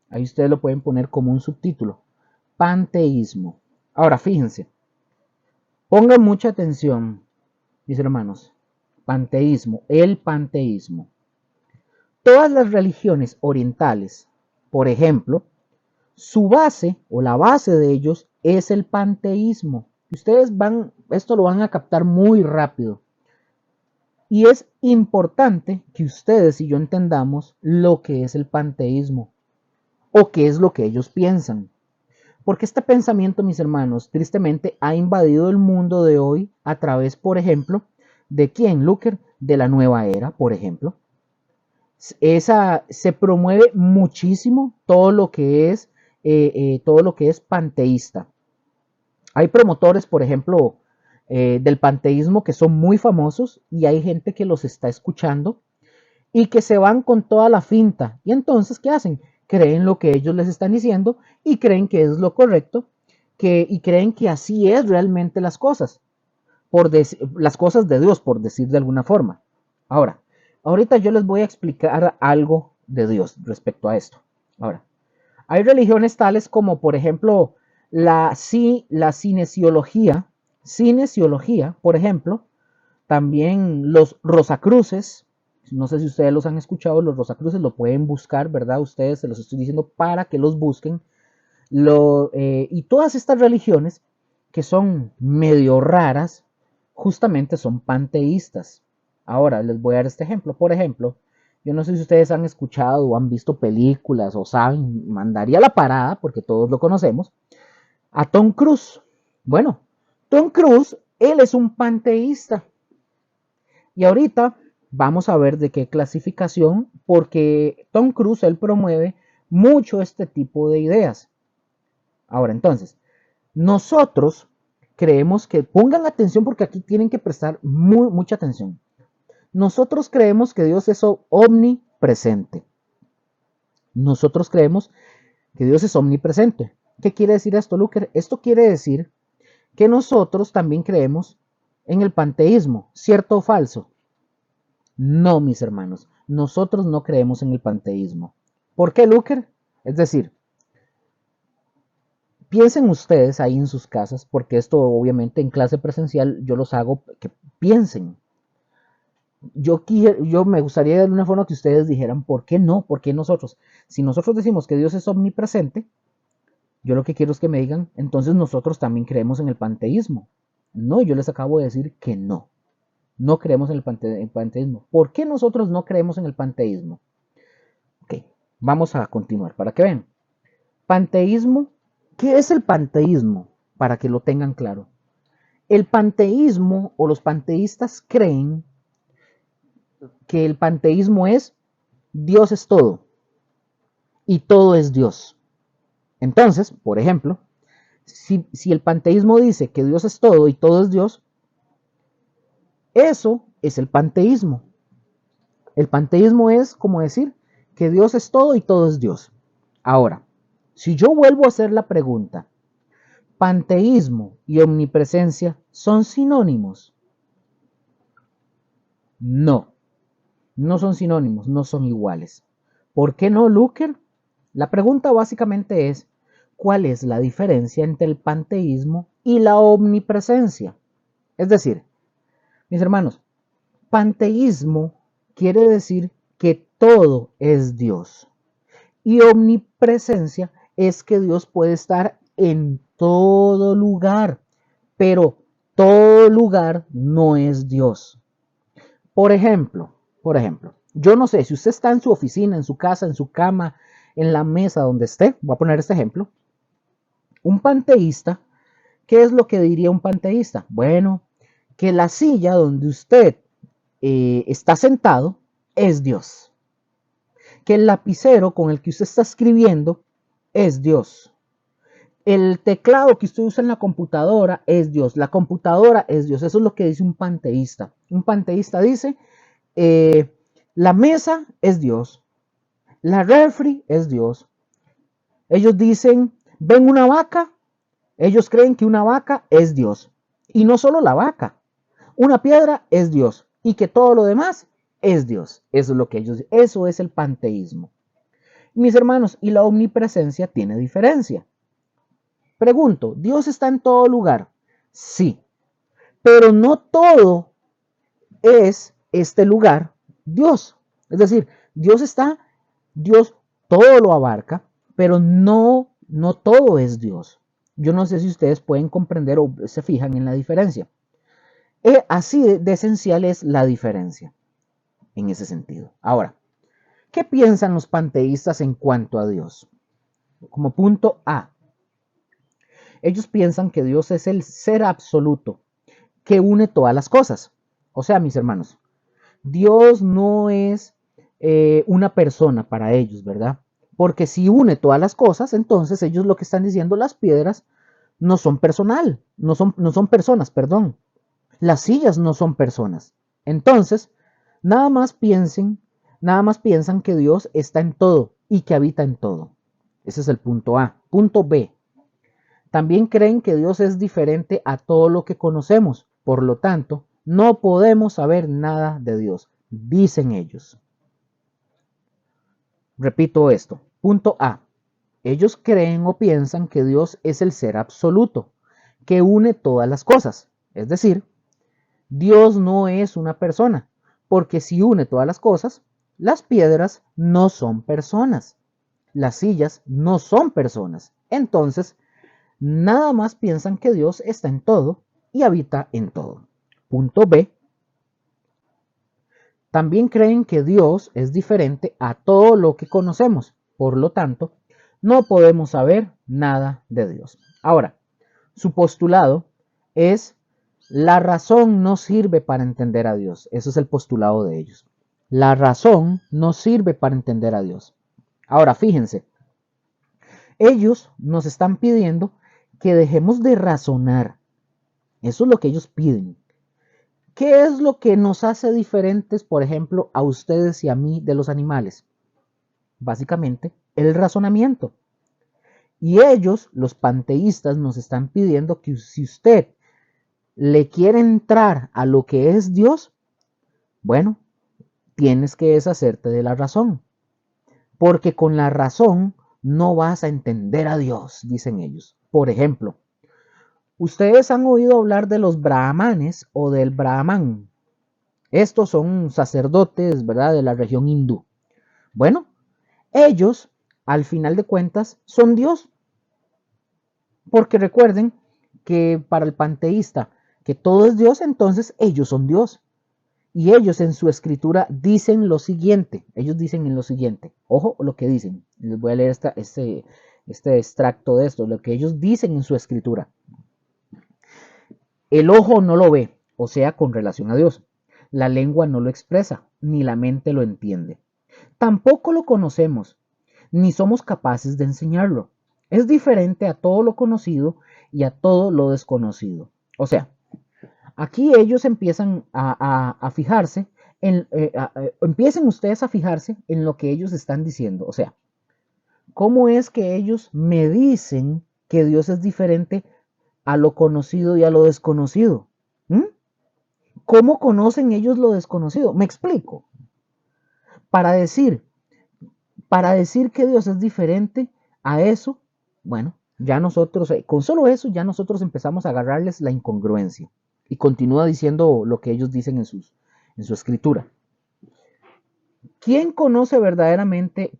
Ahí ustedes lo pueden poner como un subtítulo. Panteísmo. Ahora, fíjense. Pongan mucha atención, mis hermanos. Panteísmo, el panteísmo. Todas las religiones orientales, por ejemplo, su base o la base de ellos es el panteísmo. Ustedes esto lo van a captar muy rápido. Y es importante que ustedes y yo entendamos lo que es el panteísmo o qué es lo que ellos piensan. Porque este pensamiento, mis hermanos, tristemente ha invadido el mundo de hoy a través, por ejemplo, ¿de quién, Luker? De la nueva era, por ejemplo. Se promueve muchísimo todo lo que es panteísta. Hay promotores, por ejemplo, del panteísmo que son muy famosos y hay gente que los está escuchando y que se van con toda la finta. Y entonces, ¿qué hacen? Creen lo que ellos les están diciendo y creen que es lo correcto y creen que así es realmente las cosas. Las cosas de Dios, por decir de alguna forma. Ahorita yo les voy a explicar algo de Dios respecto a esto. Ahora, hay religiones tales como, por ejemplo, la cinesiología, por ejemplo, también los rosacruces. No sé si ustedes los han escuchado, los rosacruces lo pueden buscar, ¿verdad? Ustedes se los estoy diciendo para que los busquen. Y todas estas religiones que son medio raras, justamente son panteístas. Ahora les voy a dar este ejemplo. Por ejemplo, yo no sé si ustedes han escuchado o han visto películas o saben, mandaría la parada, porque todos lo conocemos, a Tom Cruise. Bueno, Tom Cruise, él es un panteísta. Y ahorita vamos a ver de qué clasificación, porque Tom Cruise, él promueve mucho este tipo de ideas. Ahora, entonces, nosotros creemos que, pongan atención porque aquí tienen que prestar mucha atención. Nosotros creemos que Dios es omnipresente. Nosotros creemos que Dios es omnipresente. ¿Qué quiere decir esto, Luker? Esto quiere decir que nosotros también creemos en el panteísmo, ¿cierto o falso? No, mis hermanos, nosotros no creemos en el panteísmo. ¿Por qué, Luker? Es decir, piensen ustedes ahí en sus casas, porque esto obviamente en clase presencial yo los hago que piensen. Yo me gustaría de alguna forma que ustedes dijeran, ¿por qué no? ¿Por qué nosotros? Si nosotros decimos que Dios es omnipresente, yo lo que quiero es que me digan, entonces nosotros también creemos en el panteísmo. No, yo les acabo de decir que no. No creemos en el panteísmo. ¿Por qué nosotros no creemos en el panteísmo? Ok, vamos a continuar para que vean. Panteísmo, ¿qué es el panteísmo? Para que lo tengan claro. El panteísmo o los panteístas creen que el panteísmo es Dios es todo y todo es Dios. Entonces, por ejemplo, si el panteísmo dice que Dios es todo y todo es Dios, eso es el panteísmo. El panteísmo es como decir que Dios es todo y todo es Dios. Ahora, si yo vuelvo a hacer la pregunta, ¿panteísmo y omnipresencia son sinónimos? No, no son sinónimos, no son iguales. ¿Por qué no, Luker? La pregunta básicamente es, ¿cuál es la diferencia entre el panteísmo y la omnipresencia? Es decir, mis hermanos, panteísmo quiere decir que todo es Dios. Y omnipresencia es que Dios puede estar en todo lugar, pero todo lugar no es Dios. Por ejemplo, yo no sé si usted está en su oficina, en su casa, en su cama, en la mesa donde esté, voy a poner este ejemplo. Un panteísta, ¿qué es lo que diría un panteísta? Bueno, que la silla donde usted está sentado es Dios. Que el lapicero con el que usted está escribiendo es Dios. El teclado que usted usa en la computadora es Dios. La computadora es Dios. Eso es lo que dice un panteísta. Un panteísta dice, la mesa es Dios. La refri es Dios. Ellos dicen, ven una vaca. Ellos creen que una vaca es Dios. Y no solo la vaca. Una piedra es Dios. Y que todo lo demás es Dios. Eso es lo que ellos dicen. Eso es el panteísmo. Mis hermanos, y la omnipresencia tiene diferencia. Pregunto, ¿Dios está en todo lugar? Sí, pero no todo es este lugar Dios. Es decir, Dios todo lo abarca, pero no todo es Dios. Yo no sé si ustedes pueden comprender o se fijan en la diferencia. Así de esencial es la diferencia en ese sentido. Ahora, ¿qué piensan los panteístas en cuanto a Dios? Como punto A, ellos piensan que Dios es el ser absoluto que une todas las cosas. O sea, mis hermanos, Dios no es una persona para ellos, ¿verdad? Porque si une todas las cosas, entonces ellos lo que están diciendo, las piedras no son personal, no son personas, perdón. Las sillas no son personas. Entonces, nada más piensan que Dios está en todo y que habita en todo. Ese es el punto A. Punto B. También creen que Dios es diferente a todo lo que conocemos. Por lo tanto, no podemos saber nada de Dios, dicen ellos. Repito esto. Punto A. Ellos creen o piensan que Dios es el ser absoluto, que une todas las cosas. Es decir, Dios no es una persona, porque si une todas las cosas, las piedras no son personas, las sillas no son personas. Entonces, nada más piensan que Dios está en todo y habita en todo. Punto B. También creen que Dios es diferente a todo lo que conocemos. Por lo tanto, no podemos saber nada de Dios. Ahora, su postulado es: la razón no sirve para entender a Dios. Eso es el postulado de ellos. La razón no sirve para entender a Dios. Ahora, fíjense, ellos nos están pidiendo que dejemos de razonar. Eso es lo que ellos piden. ¿Qué es lo que nos hace diferentes, por ejemplo, a ustedes y a mí de los animales? Básicamente, el razonamiento. Y ellos, los panteístas, nos están pidiendo que si usted le quiere entrar a lo que es Dios, bueno, tienes que deshacerte de la razón. Porque con la razón no vas a entender a Dios, dicen ellos. Por ejemplo, ustedes han oído hablar de los brahmanes o del brahman. Estos son sacerdotes, ¿verdad?, de la región hindú. Bueno, ellos, al final de cuentas, son Dios. Porque recuerden que para el panteísta, que todo es Dios, entonces ellos son Dios. Y ellos en su escritura dicen lo siguiente. Ellos dicen en lo siguiente. Ojo lo que dicen. Les voy a leer este extracto de esto. Lo que ellos dicen en su escritura. El ojo no lo ve, o sea, con relación a Dios. La lengua no lo expresa, ni la mente lo entiende. Tampoco lo conocemos, ni somos capaces de enseñarlo. Es diferente a todo lo conocido y a todo lo desconocido. O sea, aquí ellos empiezan a fijarse, empiecen ustedes a fijarse en lo que ellos están diciendo. O sea, ¿cómo es que ellos me dicen que Dios es diferente a lo conocido y a lo desconocido? ¿Mm? ¿Cómo conocen ellos lo desconocido? Me explico. Para decir, para decir que Dios es diferente a eso, bueno, ya nosotros, con solo eso, ya nosotros empezamos a agarrarles la incongruencia. Y continúa diciendo lo que ellos dicen en su escritura. Quien conoce verdaderamente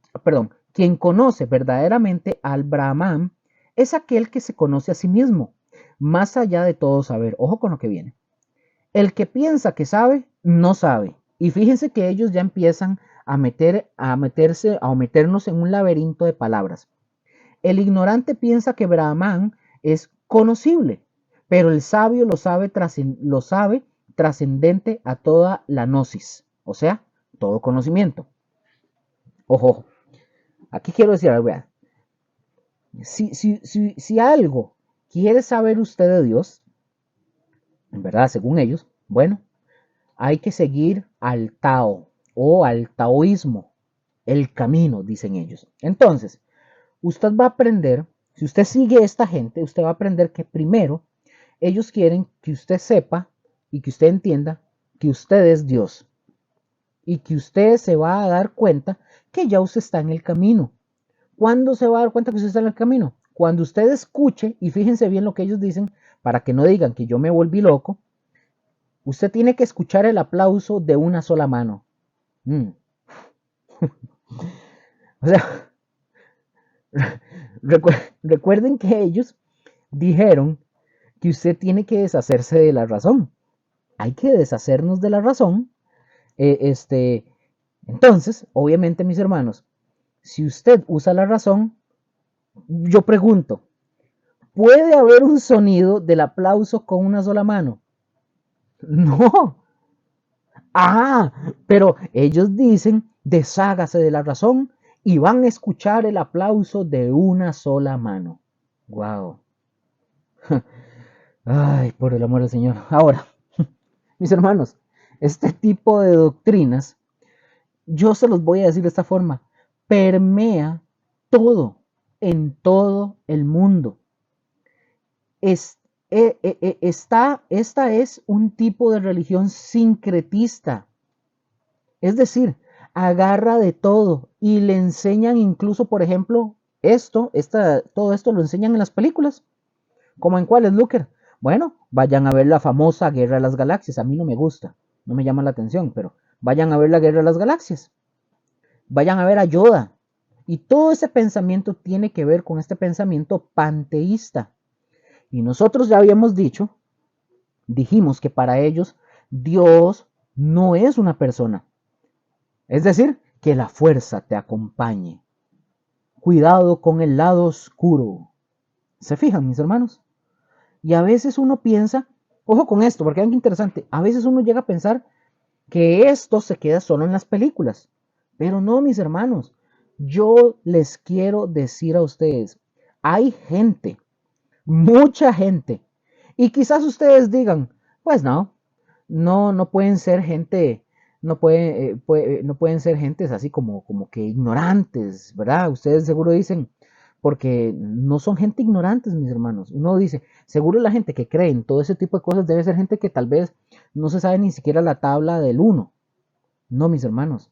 al Brahman es aquel que se conoce a sí mismo, más allá de todo saber. Ojo con lo que viene. El que piensa que sabe, no sabe. Y fíjense que ellos ya empiezan a meternos en un laberinto de palabras. El ignorante piensa que Brahman es conocible, pero el sabio lo sabe trascendente a toda la gnosis, o sea, todo conocimiento. Ojo, aquí quiero decir algo. Si algo quiere saber usted de Dios, en verdad, según ellos, bueno, hay que seguir al Tao o al taoísmo, el camino, dicen ellos. Entonces, usted va a aprender, si usted sigue a esta gente, usted va a aprender que primero ellos quieren que usted sepa y que usted entienda que usted es Dios y que usted se va a dar cuenta que ya usted está en el camino. ¿Cuándo se va a dar cuenta que usted está en el camino? Cuando usted escuche, y fíjense bien lo que ellos dicen, para que no digan que yo me volví loco, usted tiene que escuchar el aplauso de una sola mano. Mm. O sea, recuerden que ellos dijeron que usted tiene que deshacerse de la razón. Hay que deshacernos de la razón. Entonces, obviamente, mis hermanos, si usted usa la razón, yo pregunto, ¿puede haber un sonido del aplauso con una sola mano? No. Ah, pero ellos dicen, deshágase de la razón y van a escuchar el aplauso de una sola mano. Wow. Ay, por el amor del Señor. Ahora, mis hermanos, este tipo de doctrinas, yo se los voy a decir de esta forma, permea todo, en todo el mundo. Esta es un tipo de religión sincretista. Es decir, agarra de todo y le enseñan incluso, por ejemplo, todo esto lo enseñan en las películas. ¿Cómo en cuáles, Looker? Bueno, vayan a ver la famosa Guerra de las Galaxias. A mí no me gusta, no me llama la atención, pero vayan a ver la Guerra de las Galaxias. Vayan a ver a Yoda. Y todo ese pensamiento tiene que ver con este pensamiento panteísta. Y nosotros ya habíamos dijimos que para ellos Dios no es una persona. Es decir, que la fuerza te acompañe. Cuidado con el lado oscuro. ¿Se fijan, mis hermanos? Y a veces uno piensa, ojo con esto, porque es algo interesante, a veces uno llega a pensar que esto se queda solo en las películas. Pero no, mis hermanos, yo les quiero decir a ustedes, hay gente, mucha gente, y quizás ustedes digan, pues no pueden ser gente, no pueden ser gentes así como que ignorantes, ¿verdad? Ustedes seguro dicen, porque no son gente ignorantes, mis hermanos. Uno dice, seguro la gente que cree en todo ese tipo de cosas debe ser gente que tal vez no se sabe ni siquiera la tabla del 1. No, mis hermanos,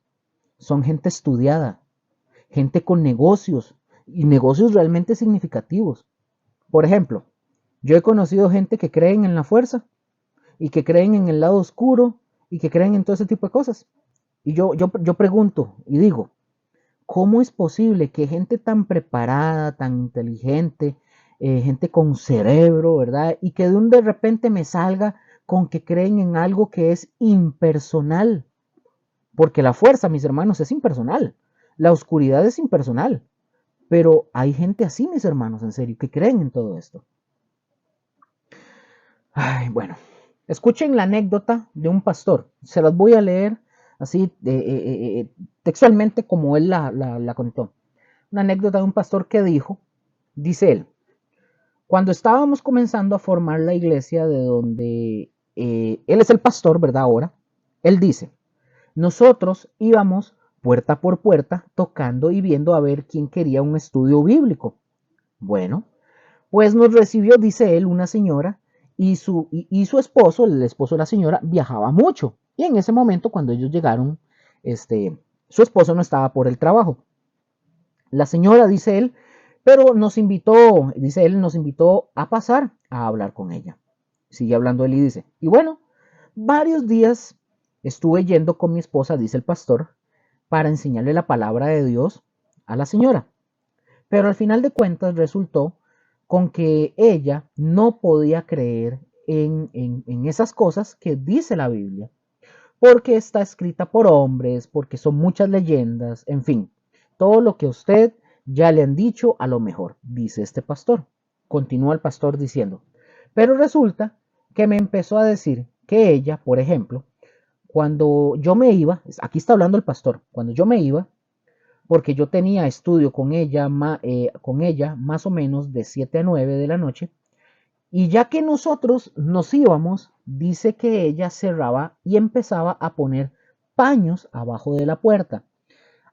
son gente estudiada, gente con negocios y negocios realmente significativos. Por ejemplo, yo he conocido gente que creen en la fuerza y que creen en el lado oscuro y que creen en todo ese tipo de cosas. Y yo pregunto y digo, ¿cómo es posible que gente tan preparada, tan inteligente, gente con cerebro, ¿verdad? Y que de repente me salga con que creen en algo que es impersonal? Porque la fuerza, mis hermanos, es impersonal. La oscuridad es impersonal. Pero hay gente así, mis hermanos, en serio, que creen en todo esto. Ay, bueno, escuchen la anécdota de un pastor. Se las voy a leer así textualmente como él la contó. Una anécdota de un pastor que dice él, cuando estábamos comenzando a formar la iglesia de donde él es el pastor, ¿verdad? Ahora, él dice, nosotros íbamos puerta por puerta tocando y viendo a ver quién quería un estudio bíblico. Bueno, pues nos recibió, dice él, una señora y su esposo, el esposo de la señora, viajaba mucho. Y en ese momento, cuando ellos llegaron, su esposo no estaba por el trabajo. La señora, dice él, pero dice él, nos invitó a pasar a hablar con ella. Sigue hablando él y dice, y bueno, varios días estuve yendo con mi esposa, dice el pastor, para enseñarle la palabra de Dios a la señora. Pero al final de cuentas resultó con que ella no podía creer en esas cosas que dice la Biblia, porque está escrita por hombres, porque son muchas leyendas, en fin, todo lo que a usted ya le han dicho a lo mejor, dice este pastor. Continúa el pastor diciendo, pero resulta que me empezó a decir que ella, por ejemplo, cuando yo me iba, aquí está hablando el pastor, cuando yo me iba, porque yo tenía estudio con ella más o menos de 7 a 9 de la noche. Y ya que nosotros nos íbamos, dice que ella cerraba y empezaba a poner paños abajo de la puerta.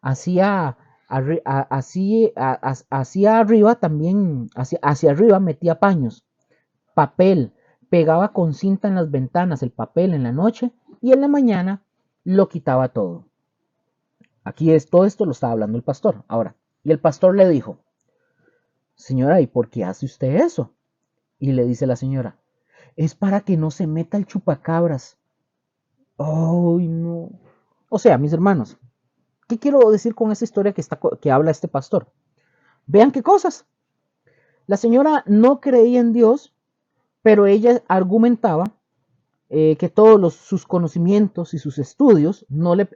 Hacia, hacia arriba también, hacia arriba metía paños, papel, pegaba con cinta en las ventanas el papel en la noche y en la mañana lo quitaba todo. Aquí es todo esto lo estaba hablando el pastor. Ahora, y el pastor le dijo, señora, ¿y por qué hace usted eso? Y le dice la señora, es para que no se meta el chupacabras. ¡Ay, no! O sea, mis hermanos, ¿qué quiero decir con esa historia que habla este pastor? Vean qué cosas. La señora no creía en Dios, pero ella argumentaba que todos sus conocimientos y sus estudios,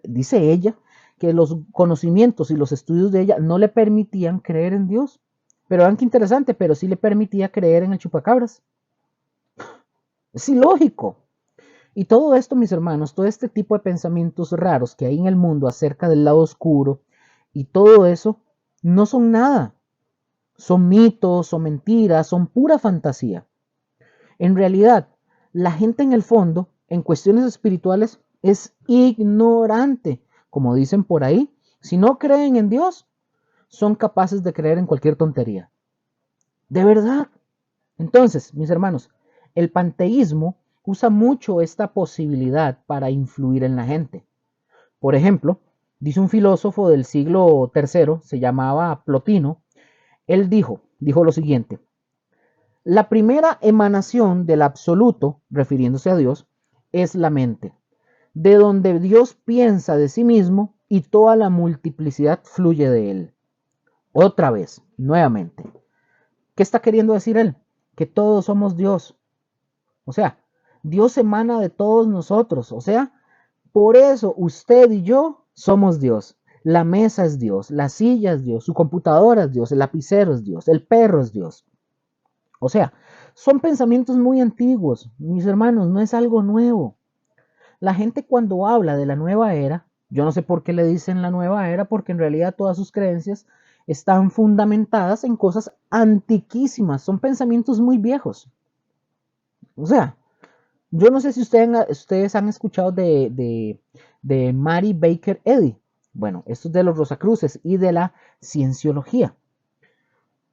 dice ella, que los conocimientos y los estudios de ella no le permitían creer en Dios. Pero vean qué interesante, pero sí le permitía creer en el chupacabras. Es ilógico. Y todo esto, mis hermanos, todo este tipo de pensamientos raros que hay en el mundo acerca del lado oscuro y todo eso, no son nada. Son mitos, son mentiras, son pura fantasía. En realidad, la gente en el fondo, en cuestiones espirituales, es ignorante. Como dicen por ahí, si no creen en Dios, son capaces de creer en cualquier tontería. De verdad. Entonces, mis hermanos, el panteísmo usa mucho esta posibilidad para influir en la gente. Por ejemplo, dice un filósofo del siglo III, se llamaba Plotino, él dijo lo siguiente: la primera emanación del absoluto, refiriéndose a Dios, es la mente, de donde Dios piensa de sí mismo y toda la multiplicidad fluye de él. Otra vez, nuevamente. ¿Qué está queriendo decir él? Que todos somos Dios. O sea, Dios emana de todos nosotros. O sea, por eso usted y yo somos Dios. La mesa es Dios, la silla es Dios, su computadora es Dios, el lapicero es Dios, el perro es Dios. O sea, son pensamientos muy antiguos, mis hermanos, no es algo nuevo. La gente cuando habla de la nueva era, yo no sé por qué le dicen la nueva era, porque en realidad todas sus creencias están fundamentadas en cosas antiquísimas, son pensamientos muy viejos. O sea, yo no sé si ustedes han escuchado de Mary Baker Eddy. Bueno, esto es de los Rosacruces y de la cienciología.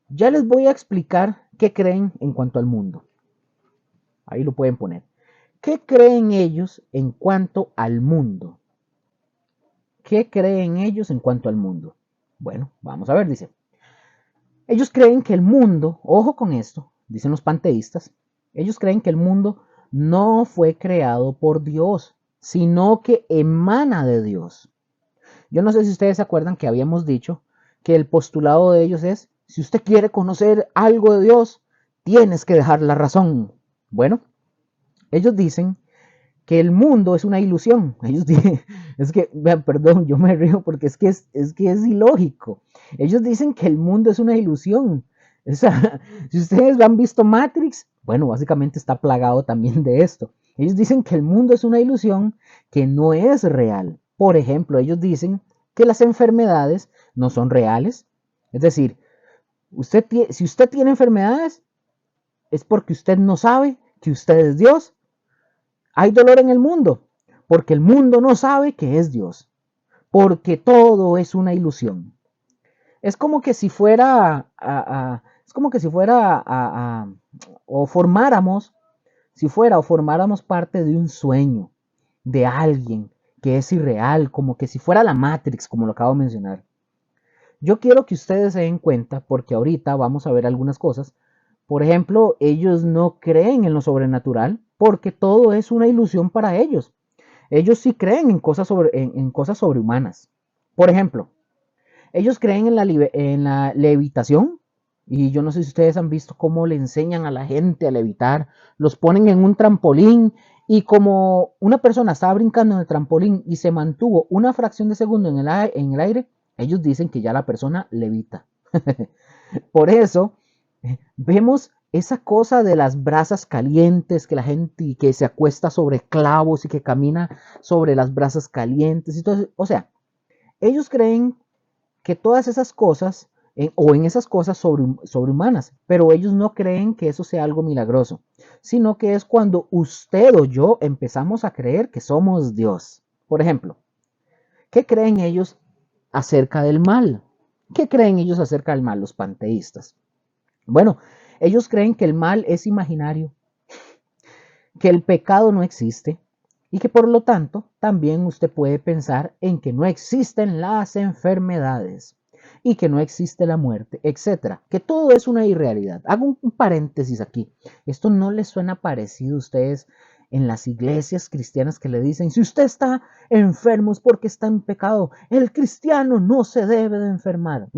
Ya les voy a explicar qué creen en cuanto al mundo. Ahí lo pueden poner. ¿Qué creen ellos en cuanto al mundo? ¿Qué creen ellos en cuanto al mundo? Bueno, vamos a ver, dice. Ellos creen que el mundo, ojo con esto, dicen los panteístas, ellos creen que el mundo no fue creado por Dios, sino que emana de Dios. Yo no sé si ustedes se acuerdan que habíamos dicho que el postulado de ellos es, si usted quiere conocer algo de Dios, tienes que dejar la razón. Bueno, ellos dicen que el mundo es una ilusión. Ellos dicen, es que, perdón, yo me río porque es ilógico. Ellos dicen que el mundo es una ilusión. O sea, si ustedes han visto Matrix, bueno, básicamente está plagado también de esto. Ellos dicen que el mundo es una ilusión que no es real. Por ejemplo, ellos dicen que las enfermedades no son reales. Es decir, si usted tiene enfermedades, es porque usted no sabe que usted es Dios. Hay dolor en el mundo, porque el mundo no sabe que es Dios, porque todo es una ilusión. Es como que si fuera, o formáramos, o formáramos parte de un sueño, de alguien que es irreal, como que si fuera la Matrix, como lo acabo de mencionar. Yo quiero que ustedes se den cuenta, porque ahorita vamos a ver algunas cosas. Por ejemplo, ellos no creen en lo sobrenatural, porque todo es una ilusión para ellos. Ellos sí creen en cosas sobrehumanas. Por ejemplo, ellos creen en la levitación. Y yo no sé si ustedes han visto cómo le enseñan a la gente a levitar. Los ponen en un trampolín y como una persona estaba brincando en el trampolín y se mantuvo una fracción de segundo en el aire, ellos dicen que ya la persona levita. Por eso vemos esa cosa de las brasas calientes, que la gente que se acuesta sobre clavos y que camina sobre las brasas calientes y todo eso. O sea, ellos creen que todas esas cosas, o en esas cosas sobrehumanas, pero ellos no creen que eso sea algo milagroso, sino que es cuando usted o yo empezamos a creer que somos Dios. Por ejemplo, ¿qué creen ellos acerca del mal? ¿Qué creen ellos acerca del mal, los panteístas? Bueno, ellos creen que el mal es imaginario, que el pecado no existe y que por lo tanto también usted puede pensar en que no existen las enfermedades y que no existe la muerte, etcétera, que todo es una irrealidad. Hago un paréntesis aquí. Esto no les suena parecido a ustedes en las iglesias cristianas que le dicen, si usted está enfermo es porque está en pecado, el cristiano no se debe de enfermar.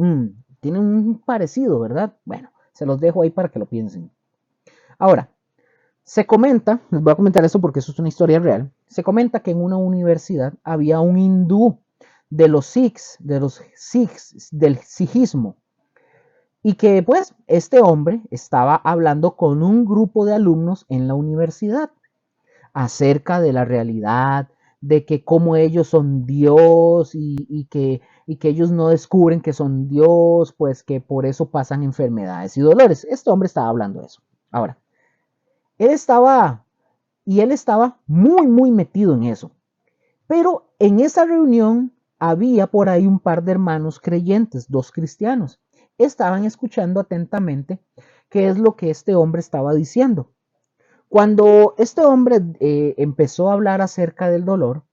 Tiene un parecido, ¿verdad? Bueno, se los dejo ahí para que lo piensen. Ahora, se comenta, les voy a comentar eso porque eso es una historia real, se comenta que en una universidad había un hindú de los Sikhs, del Sikhismo, y que pues este hombre estaba hablando con un grupo de alumnos en la universidad acerca de la realidad, de que como ellos son Dios y que ellos no descubren que son Dios, pues que por eso pasan enfermedades y dolores. Este hombre estaba hablando de eso. Ahora, él estaba muy, muy metido en eso. Pero en esa reunión había por ahí un par de hermanos creyentes, dos cristianos. Estaban escuchando atentamente qué es lo que este hombre estaba diciendo. Cuando este hombre empezó a hablar acerca del dolor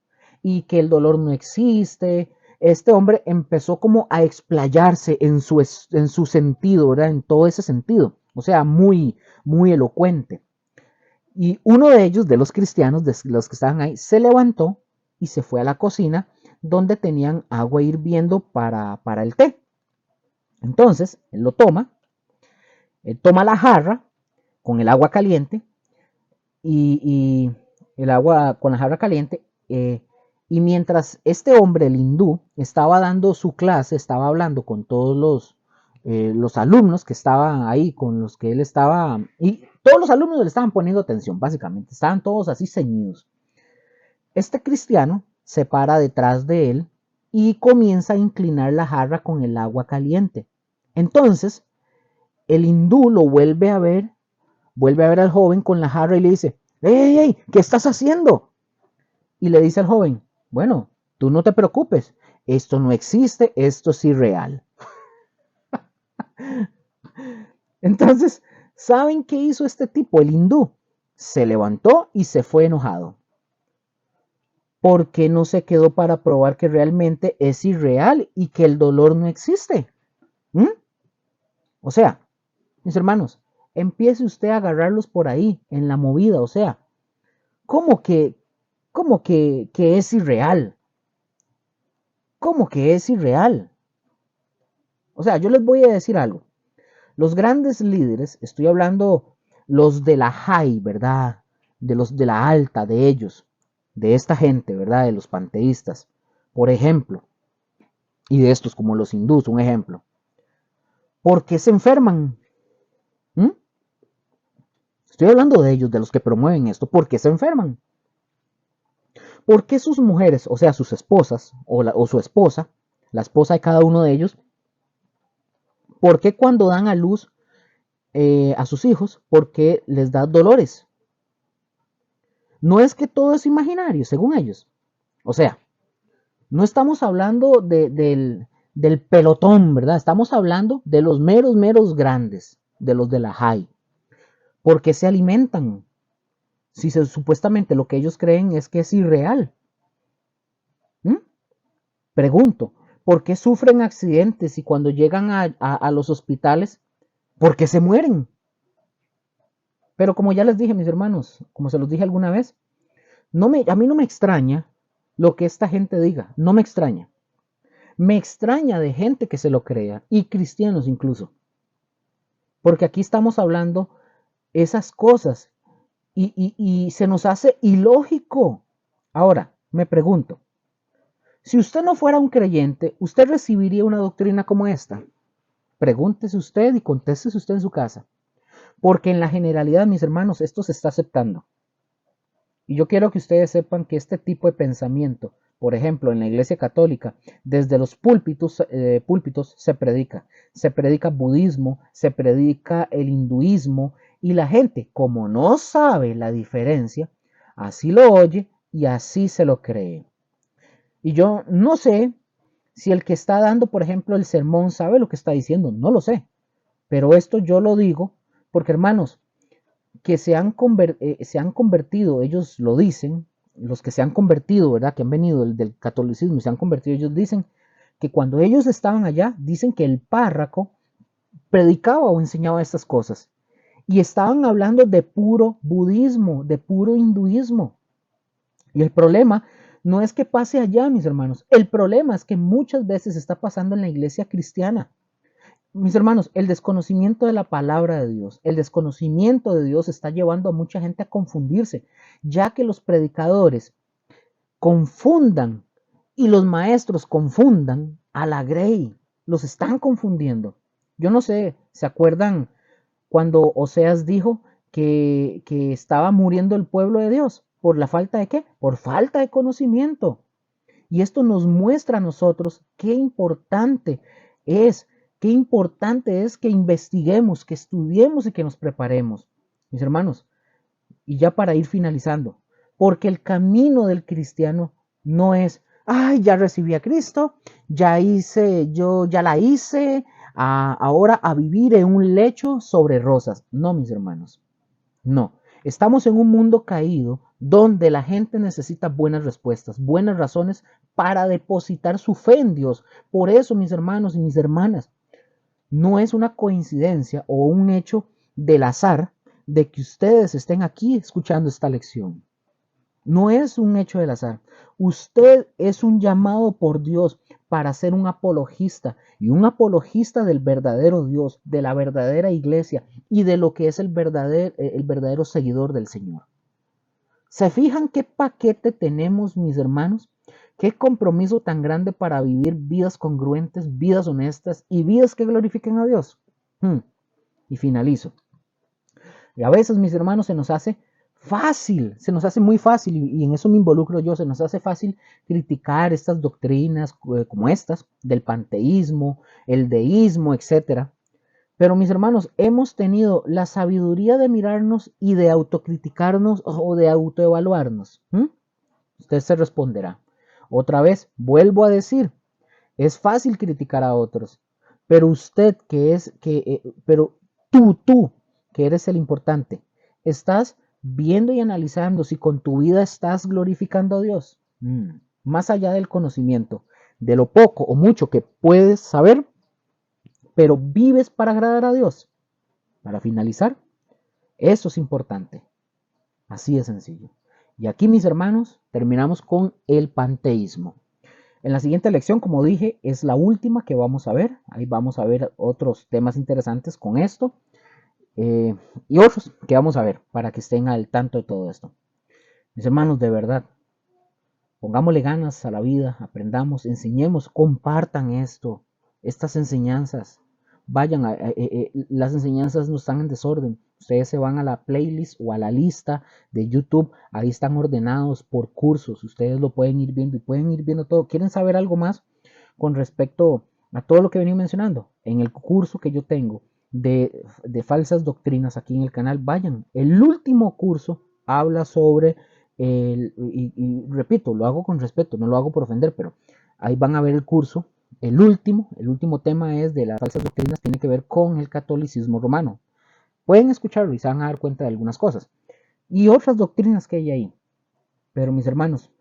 y que el dolor no existe, este hombre empezó como a explayarse en su sentido, ¿verdad? En todo ese sentido. O sea, muy, muy elocuente. Y uno de ellos, de los cristianos, de los que estaban ahí, se levantó y se fue a la cocina donde tenían agua hirviendo para el té. Entonces, él toma la jarra con el agua caliente y el agua con la jarra caliente. Y mientras este hombre, el hindú, estaba dando su clase, estaba hablando con todos los alumnos que estaban ahí, con los que él estaba, y todos los alumnos le estaban poniendo atención, básicamente, estaban todos así ceñidos. Este cristiano se para detrás de él y comienza a inclinar la jarra con el agua caliente. Entonces, el hindú lo vuelve a ver al joven con la jarra y le dice, ¡Ey, ey, qué estás haciendo! Y le dice al joven, bueno, tú no te preocupes, esto no existe, esto es irreal. Entonces, ¿saben qué hizo este tipo, el hindú? Se levantó y se fue enojado. Porque no se quedó para probar que realmente es irreal y que el dolor no existe. ¿Mm? O sea, mis hermanos, empiece usted a agarrarlos por ahí, en la movida. O sea, ¿cómo que es irreal? ¿Cómo que es irreal? O sea, yo les voy a decir algo. Los grandes líderes, estoy hablando los de la high, ¿verdad? De los de la alta, de ellos, de esta gente, ¿verdad? De los panteístas, por ejemplo, y de estos como los hindús, un ejemplo. ¿Por qué se enferman? ¿Mm? Estoy hablando de ellos, de los que promueven esto. ¿Por qué se enferman? ¿Por qué sus mujeres, o sea, sus esposas, o su esposa, la esposa de cada uno de ellos, por qué cuando dan a luz a sus hijos, por qué les da dolores? No es que todo es imaginario, según ellos. O sea, no estamos hablando del pelotón, ¿verdad? Estamos hablando de los meros, meros grandes, de los de la high. ¿Por qué se alimentan? Si supuestamente lo que ellos creen es que es irreal. ¿Mm? Pregunto, ¿por qué sufren accidentes y cuando llegan a los hospitales, por qué se mueren? Pero como ya les dije, mis hermanos, como se los dije alguna vez, a mí no me extraña lo que esta gente diga, no me extraña. Me extraña de gente que se lo crea, y cristianos incluso. Porque aquí estamos hablando esas cosas y se nos hace ilógico. Ahora, me pregunto, si usted no fuera un creyente, ¿usted recibiría una doctrina como esta? Pregúntese usted y contéstese usted en su casa. Porque en la generalidad, mis hermanos, esto se está aceptando. Y yo quiero que ustedes sepan que este tipo de pensamiento, por ejemplo, en la Iglesia Católica, desde los púlpitos se predica budismo, se predica el hinduismo, y la gente, como no sabe la diferencia, así lo oye y así se lo cree. Y yo no sé si el que está dando, por ejemplo, el sermón sabe lo que está diciendo, no lo sé. Pero esto yo lo digo porque, hermanos, que se han convertido, ellos lo dicen, los que se han convertido, ¿verdad? Que han venido del catolicismo y se han convertido, ellos dicen que cuando ellos estaban allá, dicen que el párroco predicaba o enseñaba estas cosas. Y estaban hablando de puro budismo, de puro hinduismo. Y el problema no es que pase allá, mis hermanos. El problema es que muchas veces está pasando en la iglesia cristiana. Mis hermanos, el desconocimiento de la palabra de Dios, el desconocimiento de Dios está llevando a mucha gente a confundirse, ya que los predicadores confundan y los maestros confundan a la grey, los están confundiendo. Yo no sé, ¿se acuerdan cuando Oseas dijo que estaba muriendo el pueblo de Dios? ¿Por la falta de qué? Por falta de conocimiento. Y esto nos muestra a nosotros qué importante es que investiguemos, que estudiemos y que nos preparemos. Mis hermanos, y ya para ir finalizando, porque el camino del cristiano no es, ay, ya recibí a Cristo, yo ya la hice, ahora a vivir en un lecho sobre rosas. No, mis hermanos, no. Estamos en un mundo caído donde la gente necesita buenas respuestas, buenas razones para depositar su fe en Dios. Por eso, mis hermanos y mis hermanas, no es una coincidencia o un hecho del azar de que ustedes estén aquí escuchando esta lección. No es un hecho del azar. Usted es un llamado por Dios para ser un apologista y un apologista del verdadero Dios, de la verdadera iglesia y de lo que es el verdadero seguidor del Señor. ¿Se fijan qué paquete tenemos, mis hermanos? Qué compromiso tan grande para vivir vidas congruentes, vidas honestas y vidas que glorifiquen a Dios. Y finalizo. Y a veces, mis hermanos, se nos hace fácil, se nos hace muy fácil, y en eso me involucro yo, se nos hace fácil criticar estas doctrinas como estas, del panteísmo, el deísmo, etc. Pero mis hermanos, hemos tenido la sabiduría de mirarnos y de autocriticarnos o de autoevaluarnos. Usted se responderá. Otra vez, vuelvo a decir, es fácil criticar a otros, pero usted pero tú, que eres el importante, estás viendo y analizando si con tu vida estás glorificando a Dios. Más allá del conocimiento, de lo poco o mucho que puedes saber, pero vives para agradar a Dios. Para finalizar, eso es importante. Así de sencillo. Y aquí, mis hermanos, terminamos con el panteísmo. En la siguiente lección, como dije, es la última que vamos a ver. Ahí vamos a ver otros temas interesantes con esto y otros que vamos a ver para que estén al tanto de todo esto. Mis hermanos, de verdad, pongámosle ganas a la vida, aprendamos, enseñemos, compartan estas enseñanzas. Vayan, las enseñanzas no están en desorden. Ustedes se van a la playlist o a la lista de YouTube. Ahí están ordenados por cursos. Ustedes lo pueden ir viendo y pueden ir viendo todo. ¿Quieren saber algo más con respecto a todo lo que venía mencionando? En el curso que yo tengo de falsas doctrinas aquí en el canal, vayan. El último curso habla sobre y repito, lo hago con respeto, no lo hago por ofender, pero ahí van a ver el curso. El último tema es de las falsas doctrinas, tiene que ver con el catolicismo romano. Pueden escucharlo y se van a dar cuenta de algunas cosas. Y otras doctrinas que hay ahí. Pero mis hermanos,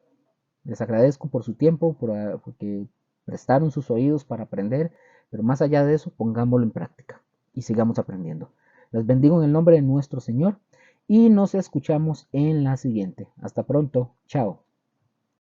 les agradezco por su tiempo, porque prestaron sus oídos para aprender, pero más allá de eso, pongámoslo en práctica y sigamos aprendiendo. Les bendigo en el nombre de nuestro Señor y nos escuchamos en la siguiente. Hasta pronto. Chao.